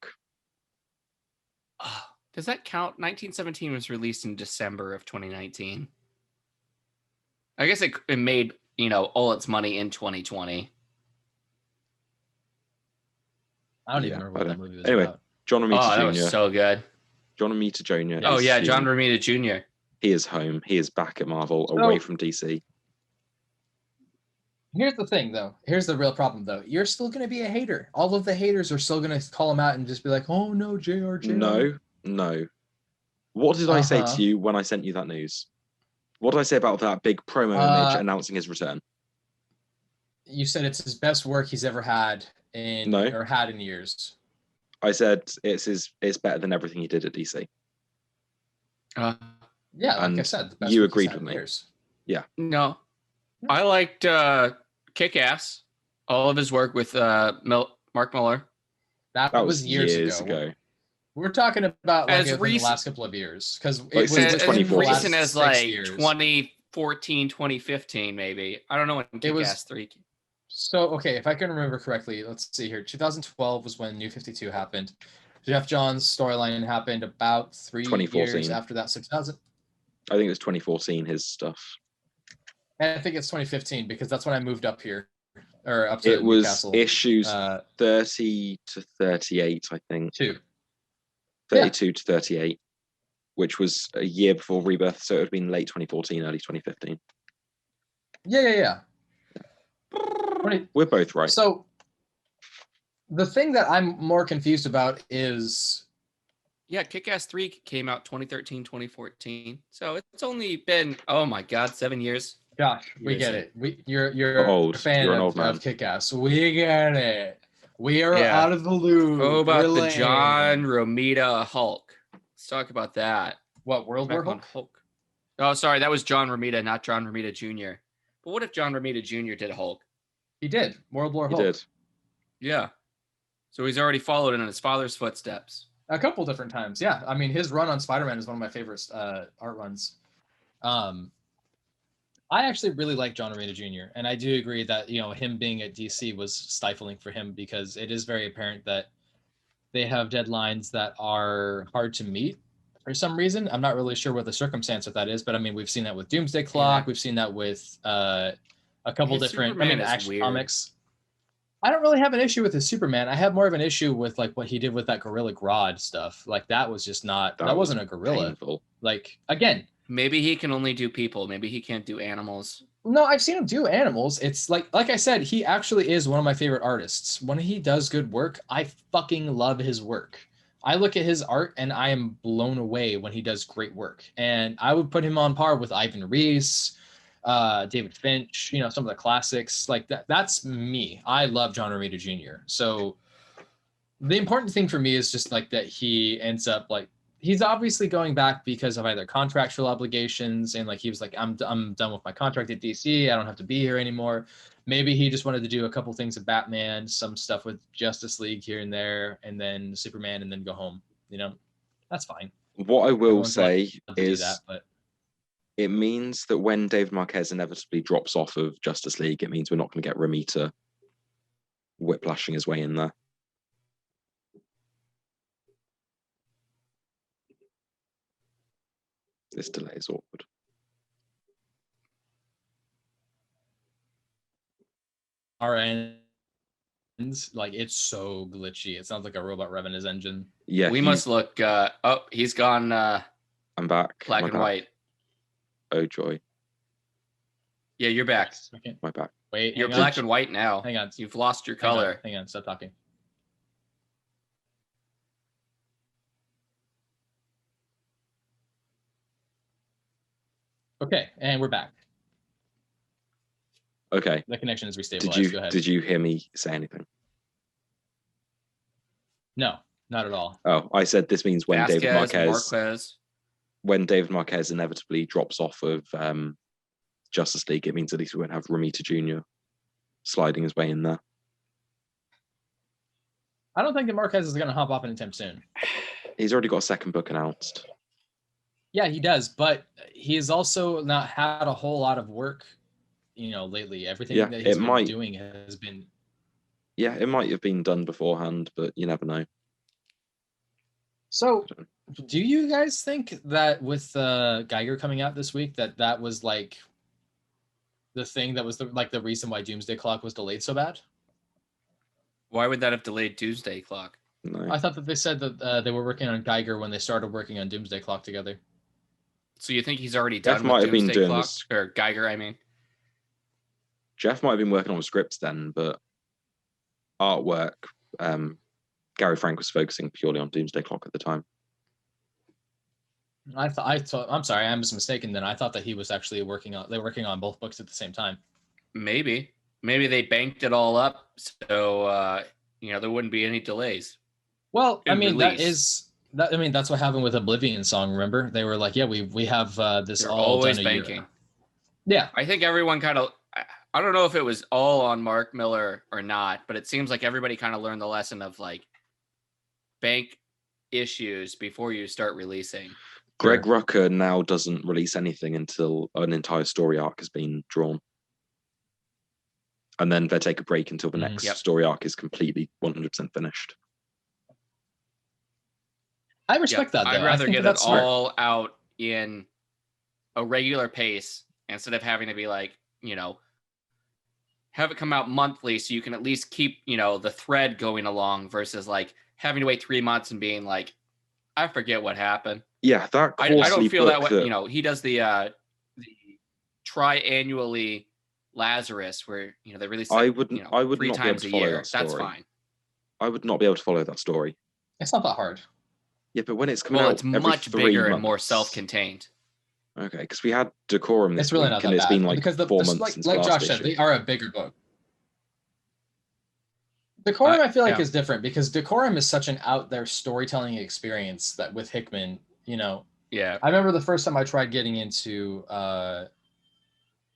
Does that count? 1917 was released in December of 2019. I guess it made, all its money in 2020. I don't even remember what that movie was about. John Romita Jr. That was so good. John Romita Jr. Oh, yeah, John Romita Jr. He is home. He is back at Marvel, away from DC. Here's the thing, though. Here's the real problem, though. You're still going to be a hater. All of the haters are still going to call him out and just be like, oh, no, JR. No. What did I say to you when I sent you that news? What did I say about that big promo image announcing his return? You said it's his best work he's ever had in years. I said it's better than everything he did at DC. Yeah, like I said, the best you agreed with me. Yeah. No, I liked Kick-Ass. All of his work with Mark Millar. That was years ago. We're talking about like As in the last couple of years, because it was since within the 2014. last recent as 6 like years. 2014, 2015, maybe. I don't know when Kick-Ass 3. So, okay, if I can remember correctly, let's see here. 2012 was when New 52 happened. Jeff Johns' storyline happened about 3 years after that. 2000. I think it was 2014. His stuff. I think it's 2015 because that's when I moved up here, or up to It was Newcastle. issues 30 to 38, I think. 32 to 38, which was a year before Rebirth, so it would have been late 2014, early 2015. Yeah. We're both right. So the thing that I'm more confused about is... Yeah, Kick-Ass 3 came out 2013, 2014. So it's only been, oh my God, 7 years. Gosh, we get it. You're old. A fan You're an old man. of Kick-Ass. We get it. We are out of the loop. Oh, about the John Romita Hulk. Let's talk about that. What, World War Hulk? Oh, sorry, that was John Romita, not John Romita Jr. But what if John Romita Jr. did Hulk? He did. World War Hulk. He did. Yeah. So he's already followed in his father's footsteps. A couple different times, yeah. I mean, his run on Spider-Man is one of my favorite art runs. I actually really like John Romita Jr., and I do agree that, him being at DC was stifling for him because it is very apparent that they have deadlines that are hard to meet for some reason. I'm not really sure what the circumstance of that is, but I mean, we've seen that with Doomsday Clock. Yeah. We've seen that with a couple different Action Comics. I don't really have an issue with his Superman. I have more of an issue with like what he did with that Gorilla Grodd stuff. Like that was just not, that wasn't a gorilla. Painful. Like, again. Maybe he can only do people. Maybe he can't do animals. No, I've seen him do animals. It's like I said, he actually is one of my favorite artists. When he does good work, I fucking love his work. I look at his art and I am blown away when he does great work. And I would put him on par with Ivan Reis, David Finch, some of the classics like that. That's me. I love John Romita Jr. So the important thing for me is just like that he ends up like, he's obviously going back because of either contractual obligations and like he was like, I'm done with my contract at DC. I don't have to be here anymore. Maybe he just wanted to do a couple things with Batman, some stuff with Justice League here and there, and then Superman, and then go home. That's fine. What I will say is it means that when David Marquez inevitably drops off of Justice League, it means we're not going to get Romita whiplashing his way in there. This delay is awkward. Our ends, like it's so glitchy. It sounds like a robot revving his engine. Yeah, we must look. Oh, he's gone. I'm back. Black and white. Oh joy. Yeah, you're back. My back. Wait, you're black and white now. Hang on. You've lost your color. Hang on. Stop talking. Okay, and we're back. Okay. The connection is restabilized. Go ahead. Did you hear me say anything? No, not at all. Oh, I said this means when David Marquez inevitably drops off of Justice League, it means at least we won't have Romita Jr. sliding his way in there. I don't think that Marquez is going to hop off anytime soon. He's already got a second book announced. Yeah, he does, but he's also not had a whole lot of work, lately. Everything that he's been doing has been... Yeah, it might have been done beforehand, but you never know. So, do you guys think that with Geiger coming out this week, that was like the thing that was the reason why Doomsday Clock was delayed so bad? Why would that have delayed Doomsday Clock? No. I thought that they said that they were working on Geiger when they started working on Doomsday Clock together. So you think he's already done Jeff with Doomsday Clock? Or Geiger, I mean. Jeff might have been working on scripts then, but artwork, Gary Frank was focusing purely on Doomsday Clock at the time. I thought I'm sorry, I was mistaken then. I thought that he was actually working on both books at the same time. Maybe they banked it all up so there wouldn't be any delays. Well, I mean that's what happened with Oblivion Song, remember? They were like, yeah, we have this They're all always done a banking. year. Yeah. I think everyone kind of, I don't know if it was all on Mark Miller or not, but it seems like everybody kind of learned the lesson of like bank issues before you start releasing. Greg Rucka now doesn't release anything until an entire story arc has been drawn. And then they take a break until the next story arc is completely 100% finished. I respect that, though. I'd rather get it all out in a regular pace instead of having to be like, have it come out monthly so you can at least keep, the thread going along versus like having to wait 3 months and being like, I forget what happened. Yeah, that I don't feel that way. He does the tri-annually Lazarus where, they release I would 3 not times a year. That's fine. I would not be able to follow that story. It's not that hard. Yeah, but when it's coming out, it's much bigger and more self-contained. Okay, because we had Decorum this really week, not and that it's bad. been like because 4 months since like Josh said, they are a bigger book. Decorum, I feel like, is different because Decorum is such an out there storytelling experience that with Hickman, Yeah. I remember the first time I tried getting into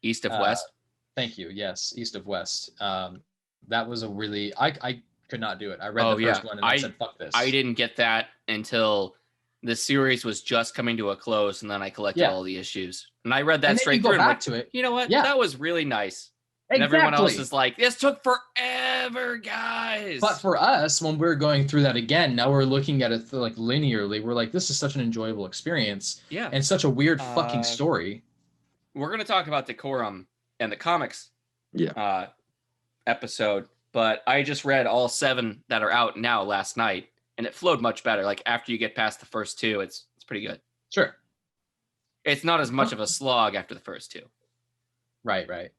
East of West. Thank you. Yes, East of West. That was a really I could not do it. I read the first one and I said, "Fuck this." I didn't get that until the series was just coming to a close, and then I collected all the issues, and I read that straight through. Go back to it. You know what? Yeah. That was really nice. Exactly. And everyone else is like, "This took forever, guys." But for us, when we're going through that again, now we're looking at it like linearly. We're like, "This is such an enjoyable experience." Yeah. And such a weird fucking story. We're gonna talk about Decorum and the comics. Yeah. Episode. But I just read all 7 that are out now last night, and it flowed much better. Like after you get past the first 2, it's pretty good. Sure. It's not as much of a slog after the first 2. Right.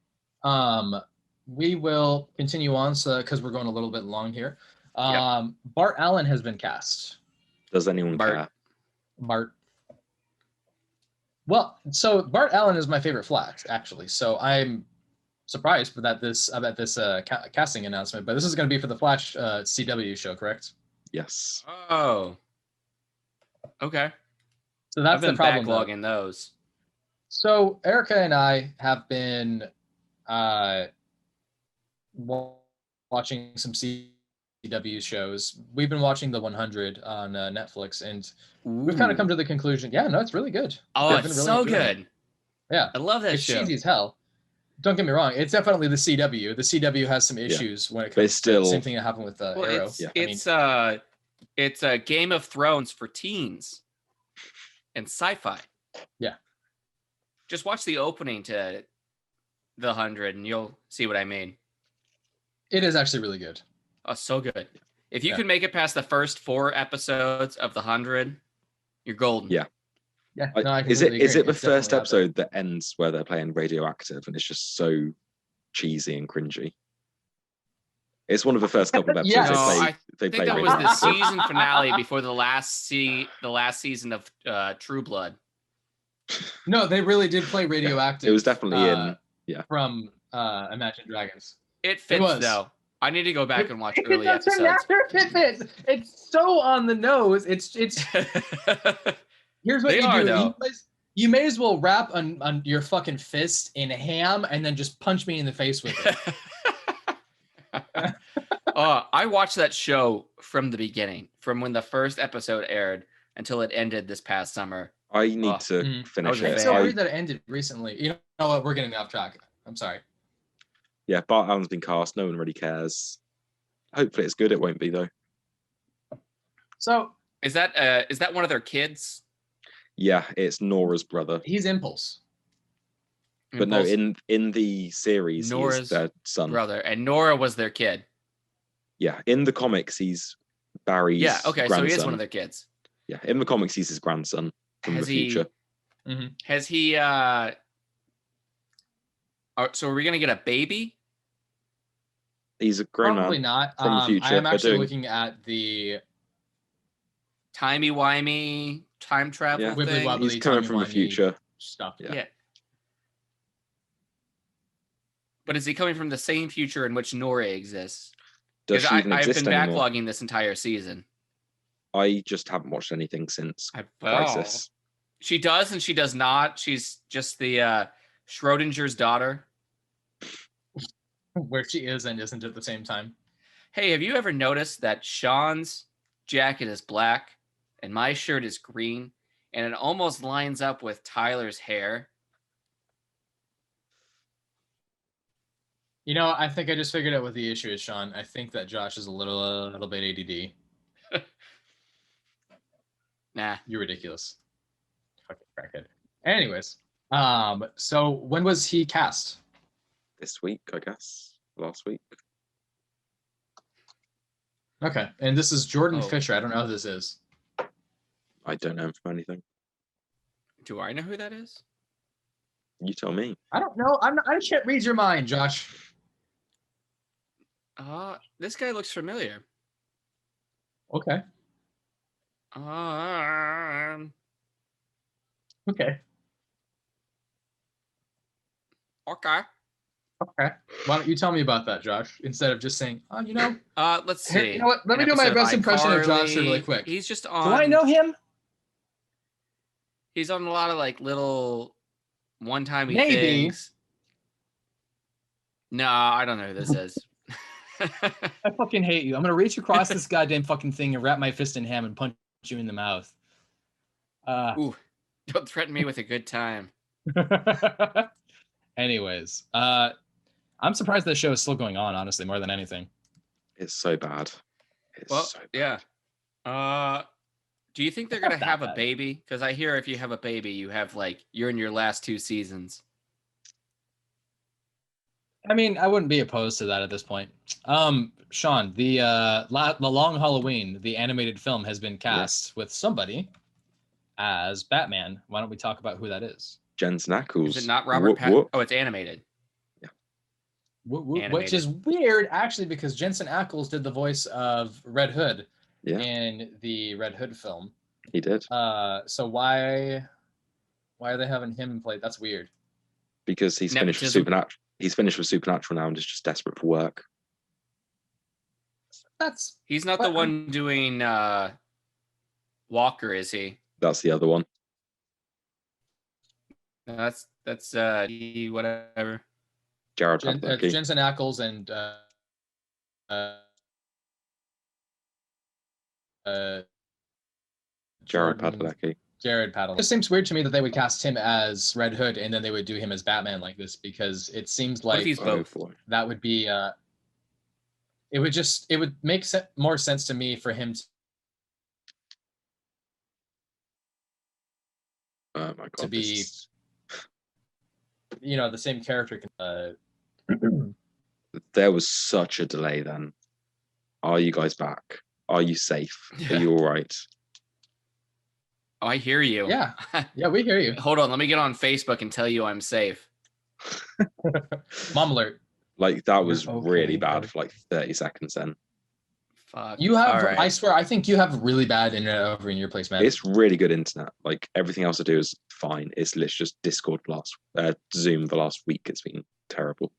We will continue on because we're going a little bit long here. Bart Allen has been cast. Does anyone care? Bart. Well, so Bart Allen is my favorite Flash, actually. So I'm surprised about this casting announcement, but this is going to be for the Flash CW show, correct? Yes. Oh. Okay. So that's the problem. Backlogging those. So Erica and I have been watching some CW shows. We've been watching The 100 on Netflix, and we've kind of come to the conclusion. Yeah, no, it's really good. Oh, it's really so good. Yeah, I love that show. It's cheesy as hell. Don't get me wrong; it's definitely the CW. The CW has some issues when it comes to the same thing that happened with Arrow. It's a Game of Thrones for teens and sci-fi. Yeah. Just watch the opening to The 100 and you'll see what I mean. It is actually really good. Oh, so good. If you can make it past the first 4 episodes of The 100, you're golden. Yeah. Yeah. No, is it the first episode that ends where they're playing Radioactive and it's just so cheesy and cringy? It's one of the first couple of episodes they play. That was the season finale before the last season of True Blood. No, they really did play Radioactive. It was definitely from Imagine Dragons. It fits though. I need to go back and watch early episodes. It's so on the nose. It's Here's what you do. You may as well wrap on your fucking fist in ham and then just punch me in the face with it. I watched that show from the beginning, from when the first episode aired until it ended this past summer. I need to finish it. It's so weird that it ended recently. You know what? We're getting off track. I'm sorry. Yeah, Bart Allen's been cast. No one really cares. Hopefully it's good. It won't be though. So is that one of their kids? Yeah, it's Nora's brother. He's Impulse. But no, in the series, he's their son. Brother, and Nora was their kid. Yeah, in the comics, he's Barry's grandson. So he is one of their kids. Yeah, in the comics, he's his grandson from the future. Has he... so are we going to get a baby? He's a grown Probably man not. from the future. I am actually looking at the... Timey-wimey time travel thing. Wibbly-wobbly, he's coming from the future. Stuff. Yeah. But is he coming from the same future in which Nora exists? Does she even exist I've been anymore? backlogging this entire season. I just haven't watched anything since Crisis. She does and she does not. She's just the Schrodinger's daughter. Where she is and isn't at the same time. Hey, have you ever noticed that Sean's jacket is black and my shirt is green, and it almost lines up with Tyler's hair. You know, I think I just figured out what the issue is, Sean. I think that Josh is a little bit ADD. Nah. You're ridiculous. Fucking crackhead. Anyways, so when was he cast? This week, I guess. Last week. Okay, and this is Jordan Fisher. I don't know who this is. I don't know him from anything. Do I know who that is? You tell me. I don't know. I can't read your mind, Josh. This guy looks familiar. Okay. Okay. Okay. Why don't you tell me about that, Josh, instead of just saying, oh, you know. Let's see. Here, you know what? Let me do my best impression of Josh really quick. He's just on. Do I know him? He's on a lot of like little one-timey Maybe. things. No, I don't know who this is. I fucking hate you. I'm gonna reach across this goddamn fucking thing and wrap my fist in ham and punch you in the mouth. Ooh, don't threaten me with a good time. Anyways, I'm surprised that show is still going on, honestly, more than anything. It's so bad. So bad. Yeah. Do you think they're gonna have a baby? Because I hear if you have a baby, you have you're in your last 2 seasons. I mean, I wouldn't be opposed to that at this point. Sean, the Long Halloween, the animated film, has been cast with somebody as Batman. Why don't we talk about who that is? Jensen Ackles. Is it not Robert Pattinson? Oh, it's animated. Yeah. Which is weird, actually, because Jensen Ackles did the voice of Red Hood in the Red Hood film. He did. So why are they having him play? That's weird. Because he's finished with Supernatural. He's finished with Supernatural now and is just desperate for work. He's not the one doing Walker, is he? That's the other one. No, that's whatever. Jared Padalecki. Jensen Ackles and Jared Padalecki. Jared Padalecki. It seems weird to me that they would cast him as Red Hood and then they would do him as Batman like this, because it seems like he's both? That would be it would make more sense to me for him to be the same character. There was such a delay then. Are you guys back? Are you safe? Are you all right? Oh, I hear you. Yeah, we hear you. Hold on, let me get on Facebook and tell you I'm safe. Mom alert. That was really bad for 30 seconds then. Fuck. You have, right. I swear, I think you have really bad internet over in your place, man. It's really good internet. Everything else I do is fine. It's literally just Discord Zoom the last week. It's been terrible.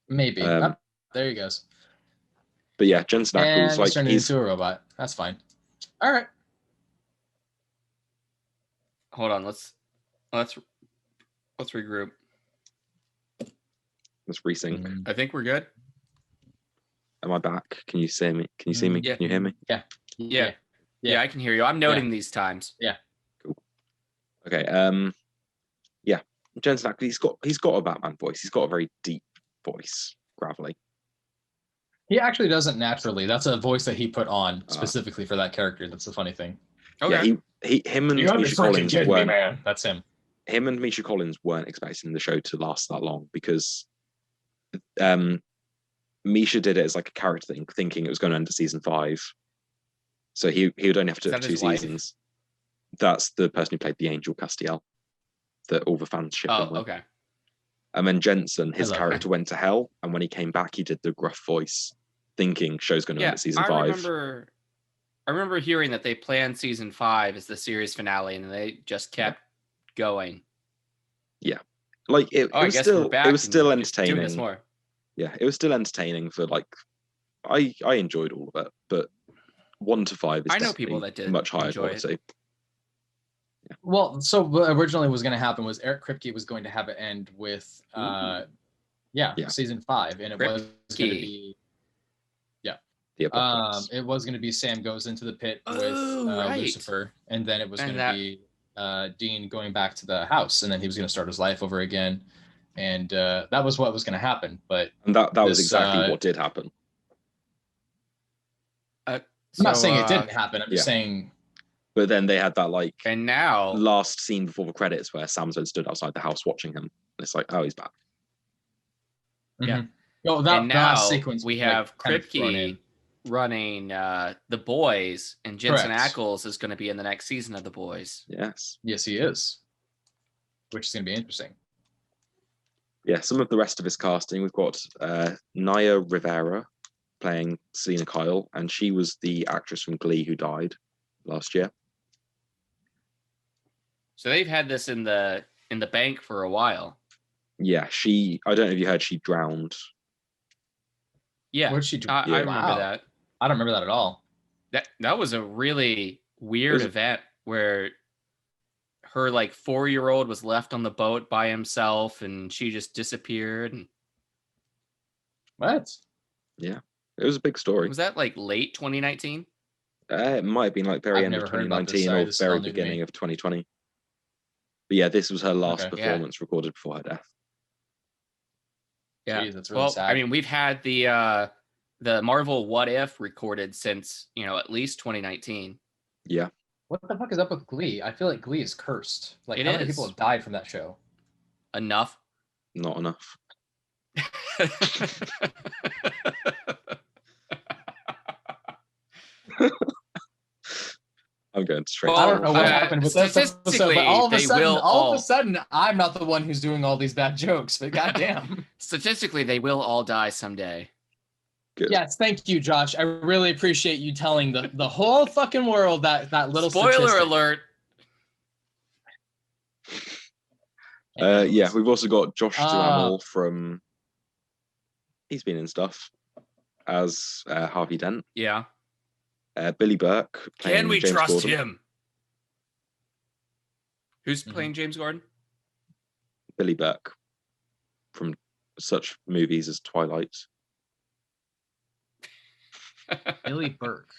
Maybe. There he goes. But yeah, Jensen Ackles, he's turning into a robot. That's fine. All right. Hold on. Let's regroup. Let's resync. I think we're good. Am I back? Can you see me? Can you see me? Yeah. Can you hear me? Yeah, I can hear you. I'm noting these times. Yeah. Cool. Okay. Yeah. Jensen Ackles, he's got a Batman voice. He's got a very deep voice, gravelly. He actually doesn't naturally. That's a voice that he put on specifically for that character. That's the funny thing. Okay. Yeah, him and Misha Collins weren't. Man. That's him. Him and Misha Collins weren't expecting the show to last that long because Misha did it as a character thing, thinking it was going to end at season 5. So he would only have to do 2 seasons. That's the person who played the Angel Castiel that all the fans ship him with. Okay. And then Jensen, his character went to hell, and when he came back, he did the gruff voice, thinking show's going to end at season 5. I remember hearing that they planned season 5 as the series finale, and they just kept going. Yeah, it was still entertaining. Doing this more. Yeah, it was still entertaining for I enjoyed all of it, but 1 to 5 is people that did much higher quality. Yeah. Well, so what originally was going to happen was Eric Kripke was going to have it end with season 5, and it was going to be The Apocalypse. It was going to be Sam goes into the pit with right. Lucifer, and then it was going to that- be Dean going back to the house, and then he was going to start his life over again, and that was what was going to happen. But that was exactly what did happen. I'm not saying it didn't happen. I'm just saying. But then they had that and now last scene before the credits where Sam's been stood outside the house watching him. And it's like, oh, he's back. Yeah. Well, and now sequence we have Kripke running The Boys, and Jensen Ackles is going to be in the next season of The Boys. Yes, he is, which is going to be interesting. Yeah, some of the rest of his casting, we've got Naya Rivera playing Selena Kyle, and she was the actress from Glee who died last year. So they've had this in the bank for a while. Yeah, I don't know if you heard, she drowned. Yeah, where did she I remember that. I don't remember that at all. That was a really weird event where her 4-year-old was left on the boat by himself, and she just disappeared. What? Yeah, it was a big story. Was that late 2019? It might have been very end of 2019 or very beginning of 2020. But yeah, this was her last performance recorded before her death. Yeah, jeez, that's really sad. I mean, we've had the Marvel What If recorded since at least 2019. Yeah. What the fuck is up with Glee? I feel like Glee is cursed. How many people have died from that show? Enough. Not enough. I'm going straight. I don't know what happened with this episode, but all of a sudden, I'm not the one who's doing all these bad jokes. But goddamn, statistically, they will all die someday. Good. Yes, thank you, Josh. I really appreciate you telling the whole fucking world that little spoiler statistic. alert. Yeah, we've also got Josh Duhamel from. He's been in stuff as Harvey Dent. Yeah. Billy Burke. Can we James trust Gordon. him? Who's playing James Gordon? Billy Burke from such movies as Twilight. Billy Burke.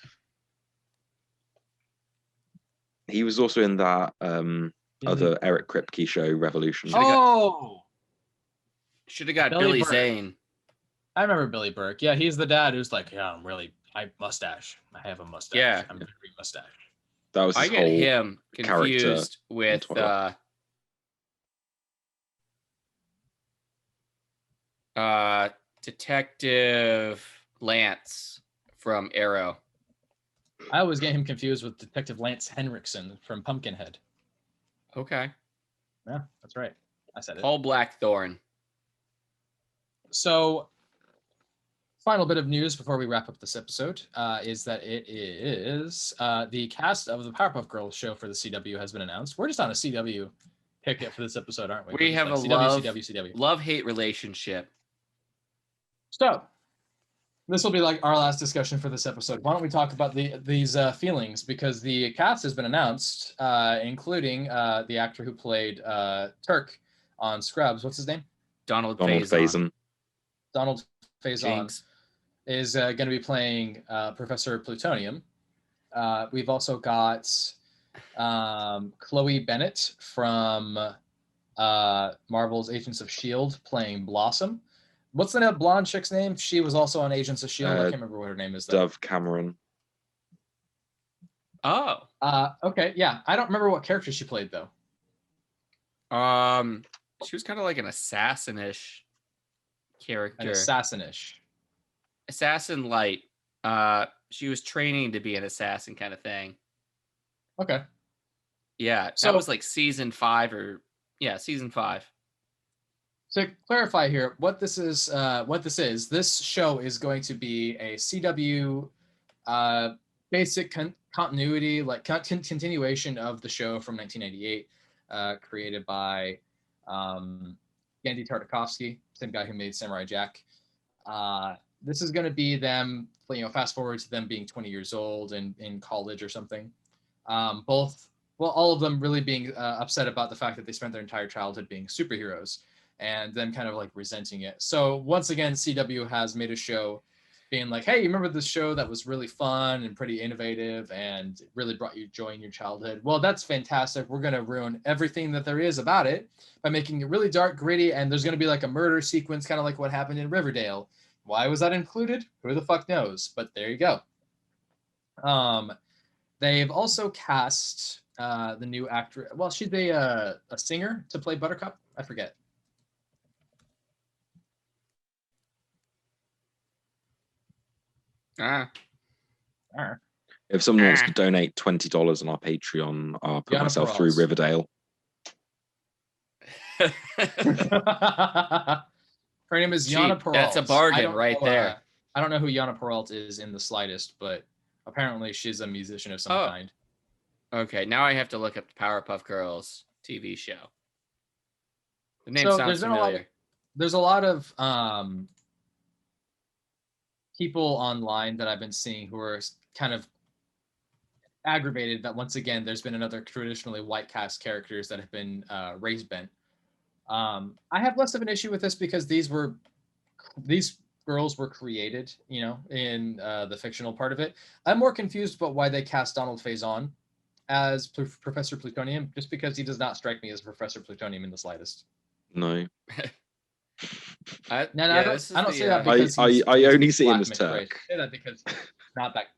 He was also in that other Eric Kripke show, Revolution. Should have got Billy Zane. I remember Billy Burke. Yeah, he's the dad who's like, yeah, I mustache. I have a mustache. Yeah. I'm a very mustache. That was I get him confused with Detective Lance from Arrow. I always get him confused with Detective Lance Henriksen from Pumpkinhead. Okay. Yeah, that's right. I said it. Paul Blackthorne. So, final bit of news before we wrap up this episode is that it is the cast of the Powerpuff Girls show for the CW has been announced. We're just on a CW pick for this episode, aren't we? We have a CW. love-hate relationship. So, this will be like our last discussion for this episode. Why don't we talk about these feelings? Because the cast has been announced, including the actor who played Turk on Scrubs. What's his name? Donald Faison. Donald Faison is going to be playing Professor Plutonium. We've also got Chloe Bennett from Marvel's Agents of S.H.I.E.L.D. playing Blossom. What's the blonde chick's name? She was also on Agents of S.H.I.E.L.D. I can't remember what her name is, though. Dove Cameron. Oh. Okay, yeah. I don't remember what character she played, though. She was kind of like an assassin-ish character. An assassin-ish. Assassin light. She was training to be an assassin kind of thing. Okay. Yeah, so that was like season 5 season 5. To clarify here, what this is, this show is going to be a CW basic continuity, like continuation of the show from 1998, created by Genndy Tartakovsky, same guy who made Samurai Jack. This is going to be them, fast forward to them being 20 years old and in college or something. All of them really being upset about the fact that they spent their entire childhood being superheroes, and then kind of like resenting it. So once again, CW has made a show being like, hey, you remember this show that was really fun and pretty innovative and really brought you joy in your childhood? Well, that's fantastic. We're going to ruin everything that there is about it by making it really dark, gritty, and there's going to be like a murder sequence, kind of like what happened in Riverdale. Why was that included? Who the fuck knows? But there you go. They've also cast the new actor. Well, she's a singer to play Buttercup. I forget. If someone wants to donate $20 on our Patreon, I'll put myself through Riverdale. Her name is Yana Peralt. That's a bargain right there. I don't know who Yana Peralt is in the slightest, but apparently she's a musician of some kind. Okay, now I have to look up the Powerpuff Girls TV show. The name sounds familiar. There's a lot of people online that I've been seeing who are kind of aggravated that once again there's been another traditionally white cast characters that have been race bent. I have less of an issue with this because these girls were created, in the fictional part of it. I'm more confused about why they cast Donald Faison as Professor Plutonium, just because he does not strike me as Professor Plutonium in the slightest. No. I don't say that because I only see him as Turk. I say that because not that.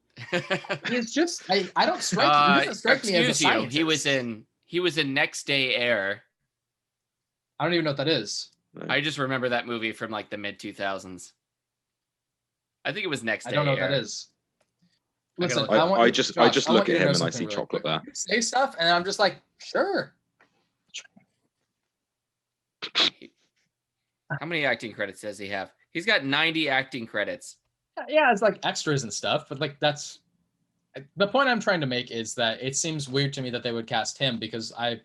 He's just I don't strike. He doesn't strike me as a scientist. He was in Next Day Air. I don't even know what that is. I just remember that movie from like the mid 2000s. I think it was Next Day Air. I don't know what that is. Listen, I just look at him and I see chocolate there. You say stuff and I'm just like, sure. How many acting credits does he have? He's got 90 acting credits. Yeah, it's like extras and stuff, but like that's the point I'm trying to make is that it seems weird to me that they would cast him because I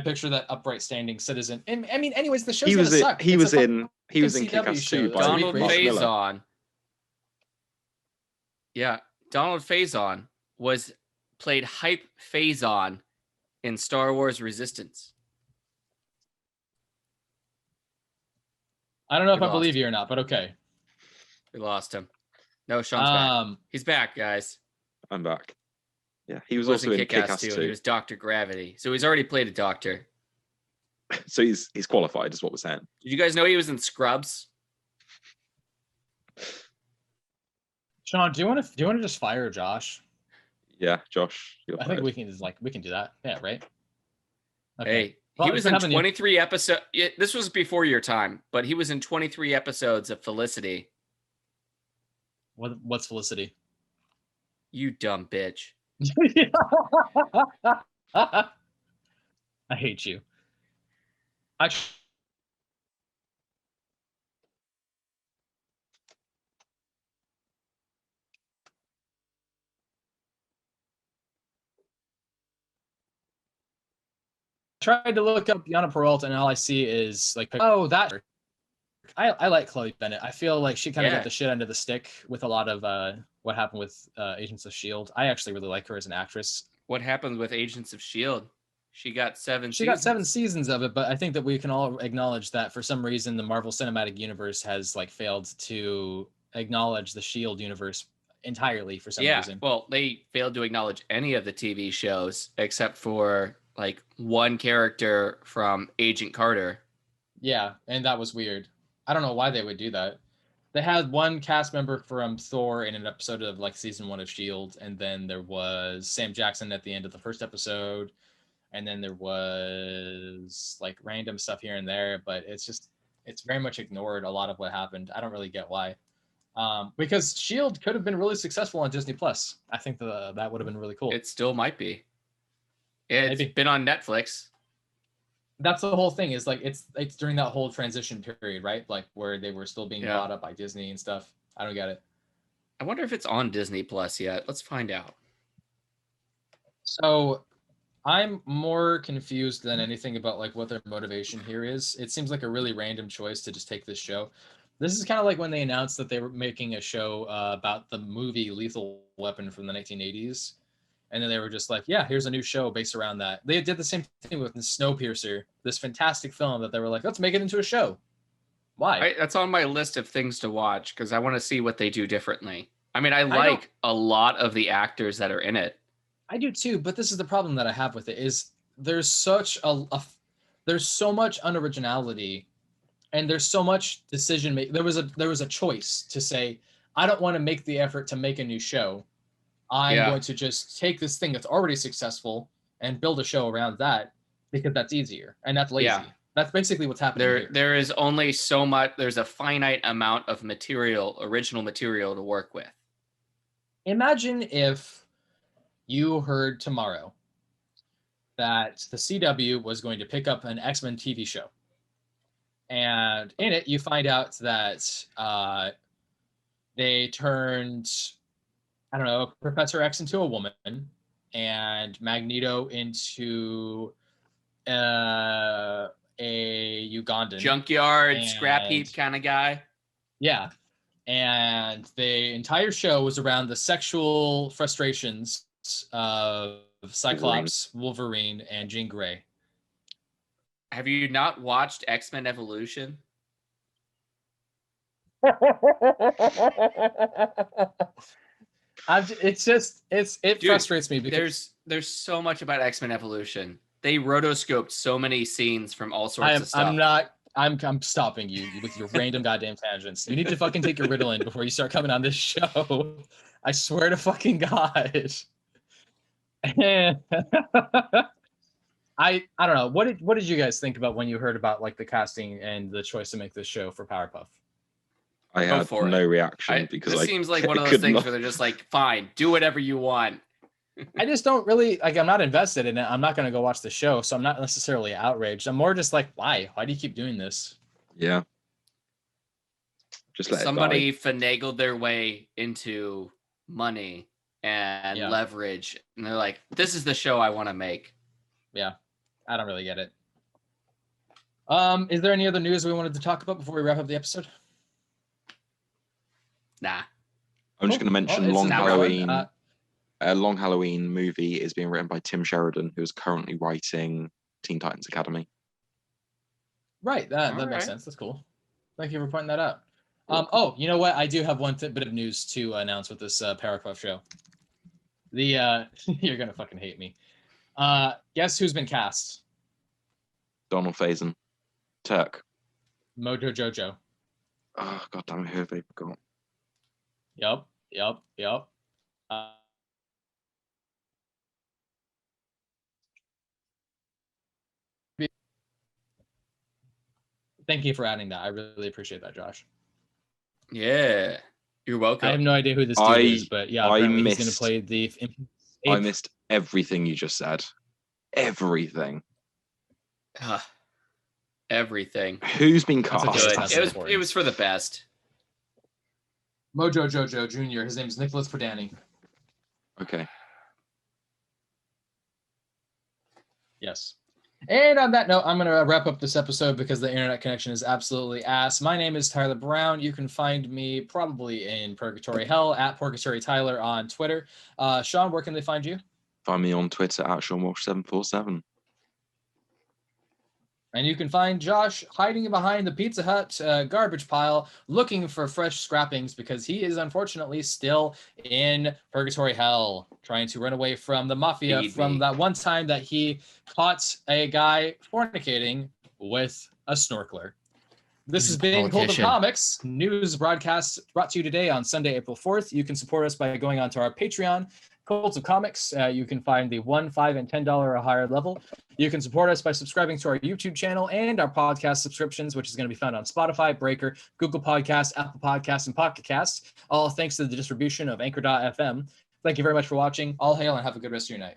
picture that upright standing citizen. And I mean, anyways, the show's gonna suck. He was in Kick-Ass 2 by Donald Mark Miller. Faison. Yeah, Donald Faison played Hype Faison in Star Wars Resistance. I don't know if I believe you or not, but okay. We lost him. No, Sean's back. He's back, guys. I'm back. Yeah, he was also in Kick-Ass 2. He was Dr. Gravity. So he's already played a doctor. So he's qualified, is what we're saying. Did you guys know he was in Scrubs? Sean, do you want to just fire Josh? Yeah, Josh. I think we can do that. Yeah, right. Okay. Hey, he was in 23 episodes. This was before your time, but he was in 23 episodes of Felicity. What's Felicity? You dumb bitch. I hate you. I tried to look up Yana Peralta, and all I see is like, oh, that. I like Chloe Bennett. I feel like she kind of got the shit under the stick with a lot of what happened with Agents of S.H.I.E.L.D. I actually really like her as an actress. What happened with Agents of S.H.I.E.L.D.? She got 7 She got 7 seasons of it, but I think that we can all acknowledge that for some reason the Marvel Cinematic Universe has like failed to acknowledge the S.H.I.E.L.D. universe entirely for some reason. Well, they failed to acknowledge any of the TV shows except for like one character from Agent Carter. Yeah, and that was weird. I don't know why they would do that. They had one cast member from Thor in an episode of like season 1 of S.H.I.E.L.D., and then there was Sam Jackson at the end of the first episode, and then there was like random stuff here and there, but it's very much ignored a lot of what happened. I don't really get why. Because S.H.I.E.L.D. could have been really successful on Disney Plus. I think that would have been really cool. It still might be. It's been on Netflix. That's the whole thing is like it's during that whole transition period, right? Like where they were still being bought up by Disney and stuff. I don't get it. I wonder if it's on Disney Plus yet. Let's find out. So I'm more confused than anything about like what their motivation here is. It seems like a really random choice to just take this show. This is kind of like when they announced that they were making a show about the movie Lethal Weapon from the 1980s. And then they were just like, yeah, here's a new show based around that. They did the same thing with Snowpiercer, this fantastic film that they were like, let's make it into a show. Why? That's on my list of things to watch because I want to see what they do differently. I mean, I like a lot of the actors that are in it. I do too, but this is the problem that I have with it is there's such there's so much unoriginality and there's so much decision making. There was a choice to say, I don't want to make the effort to make a new show. I'm going to just take this thing that's already successful and build a show around that because that's easier and that's lazy. Yeah. That's basically what's happening here. There is only so much. There's a finite amount of original material to work with. Imagine if you heard tomorrow that the CW was going to pick up an X-Men TV show. And in it, you find out that they turned, I don't know, Professor X into a woman and Magneto into a Ugandan. Junkyard, scrap heap kind of guy. Yeah. And the entire show was around the sexual frustrations of Cyclops, Wolverine, and Jean Grey. Have you not watched X-Men Evolution? It frustrates me because there's so much about X-Men Evolution. They rotoscoped so many scenes from all sorts of stuff. I'm stopping you with your random goddamn tangents. You need to fucking take your Ritalin before you start coming on this show. I swear to fucking God. I don't know. What did you guys think about when you heard about like the casting and the choice to make this show for Powerpuff? I had no reaction because it seems like one of those things where they're just like, fine, do whatever you want. I just don't really like. I'm not invested in it. I'm not going to go watch the show, so I'm not necessarily outraged. I'm more just like, why? Why do you keep doing this? Yeah. Just let somebody finagled their way into money and leverage, and they're like, "This is the show I want to make." Yeah, I don't really get it. Is there any other news we wanted to talk about before we wrap up the episode? Nah. I'm just going to mention Long Halloween. A Long Halloween movie is being written by Tim Sheridan, who is currently writing Teen Titans Academy. Right, that makes sense. That's cool. Thank you for pointing that out. Oh, you know what? I do have one bit of news to announce with this Powerpuff show. You're gonna fucking hate me. Guess who's been cast? Donald Faison. Turk. Mojo Jojo. Oh, God damn it, who have they got? Yep. Thank you for adding that. I really appreciate that, Josh. Yeah, you're welcome. I have no idea who this dude is, but yeah, apparently he's going to play the... I missed everything you just said. Everything. Everything. Who's been cast? It was for the best. Mojo Jojo Jr. His name is Nicholas Perdani. Okay. Yes. And on that note, I'm going to wrap up this episode because the internet connection is absolutely ass. My name is Tyler Brown. You can find me probably in Purgatory Hell at Purgatory Tyler on Twitter. Sean, where can they find you? Find me on Twitter at SeanWalsh747. And you can find Josh hiding behind the Pizza Hut garbage pile looking for fresh scrappings because he is unfortunately still in Purgatory Hell, trying to run away from the mafia from that one time that he caught a guy fornicating with a snorkeler. This has been Cult of Comics news broadcast brought to you today on Sunday, April 4th. You can support us by going onto our Patreon, Cult of Comics. You can find the $1, $5, and $10 or higher level. You can support us by subscribing to our YouTube channel and our podcast subscriptions, which is going to be found on Spotify, Breaker, Google Podcasts, Apple Podcasts, and Pocket Casts, all thanks to the distribution of Anchor.fm. Thank you very much for watching. All hail and have a good rest of your night.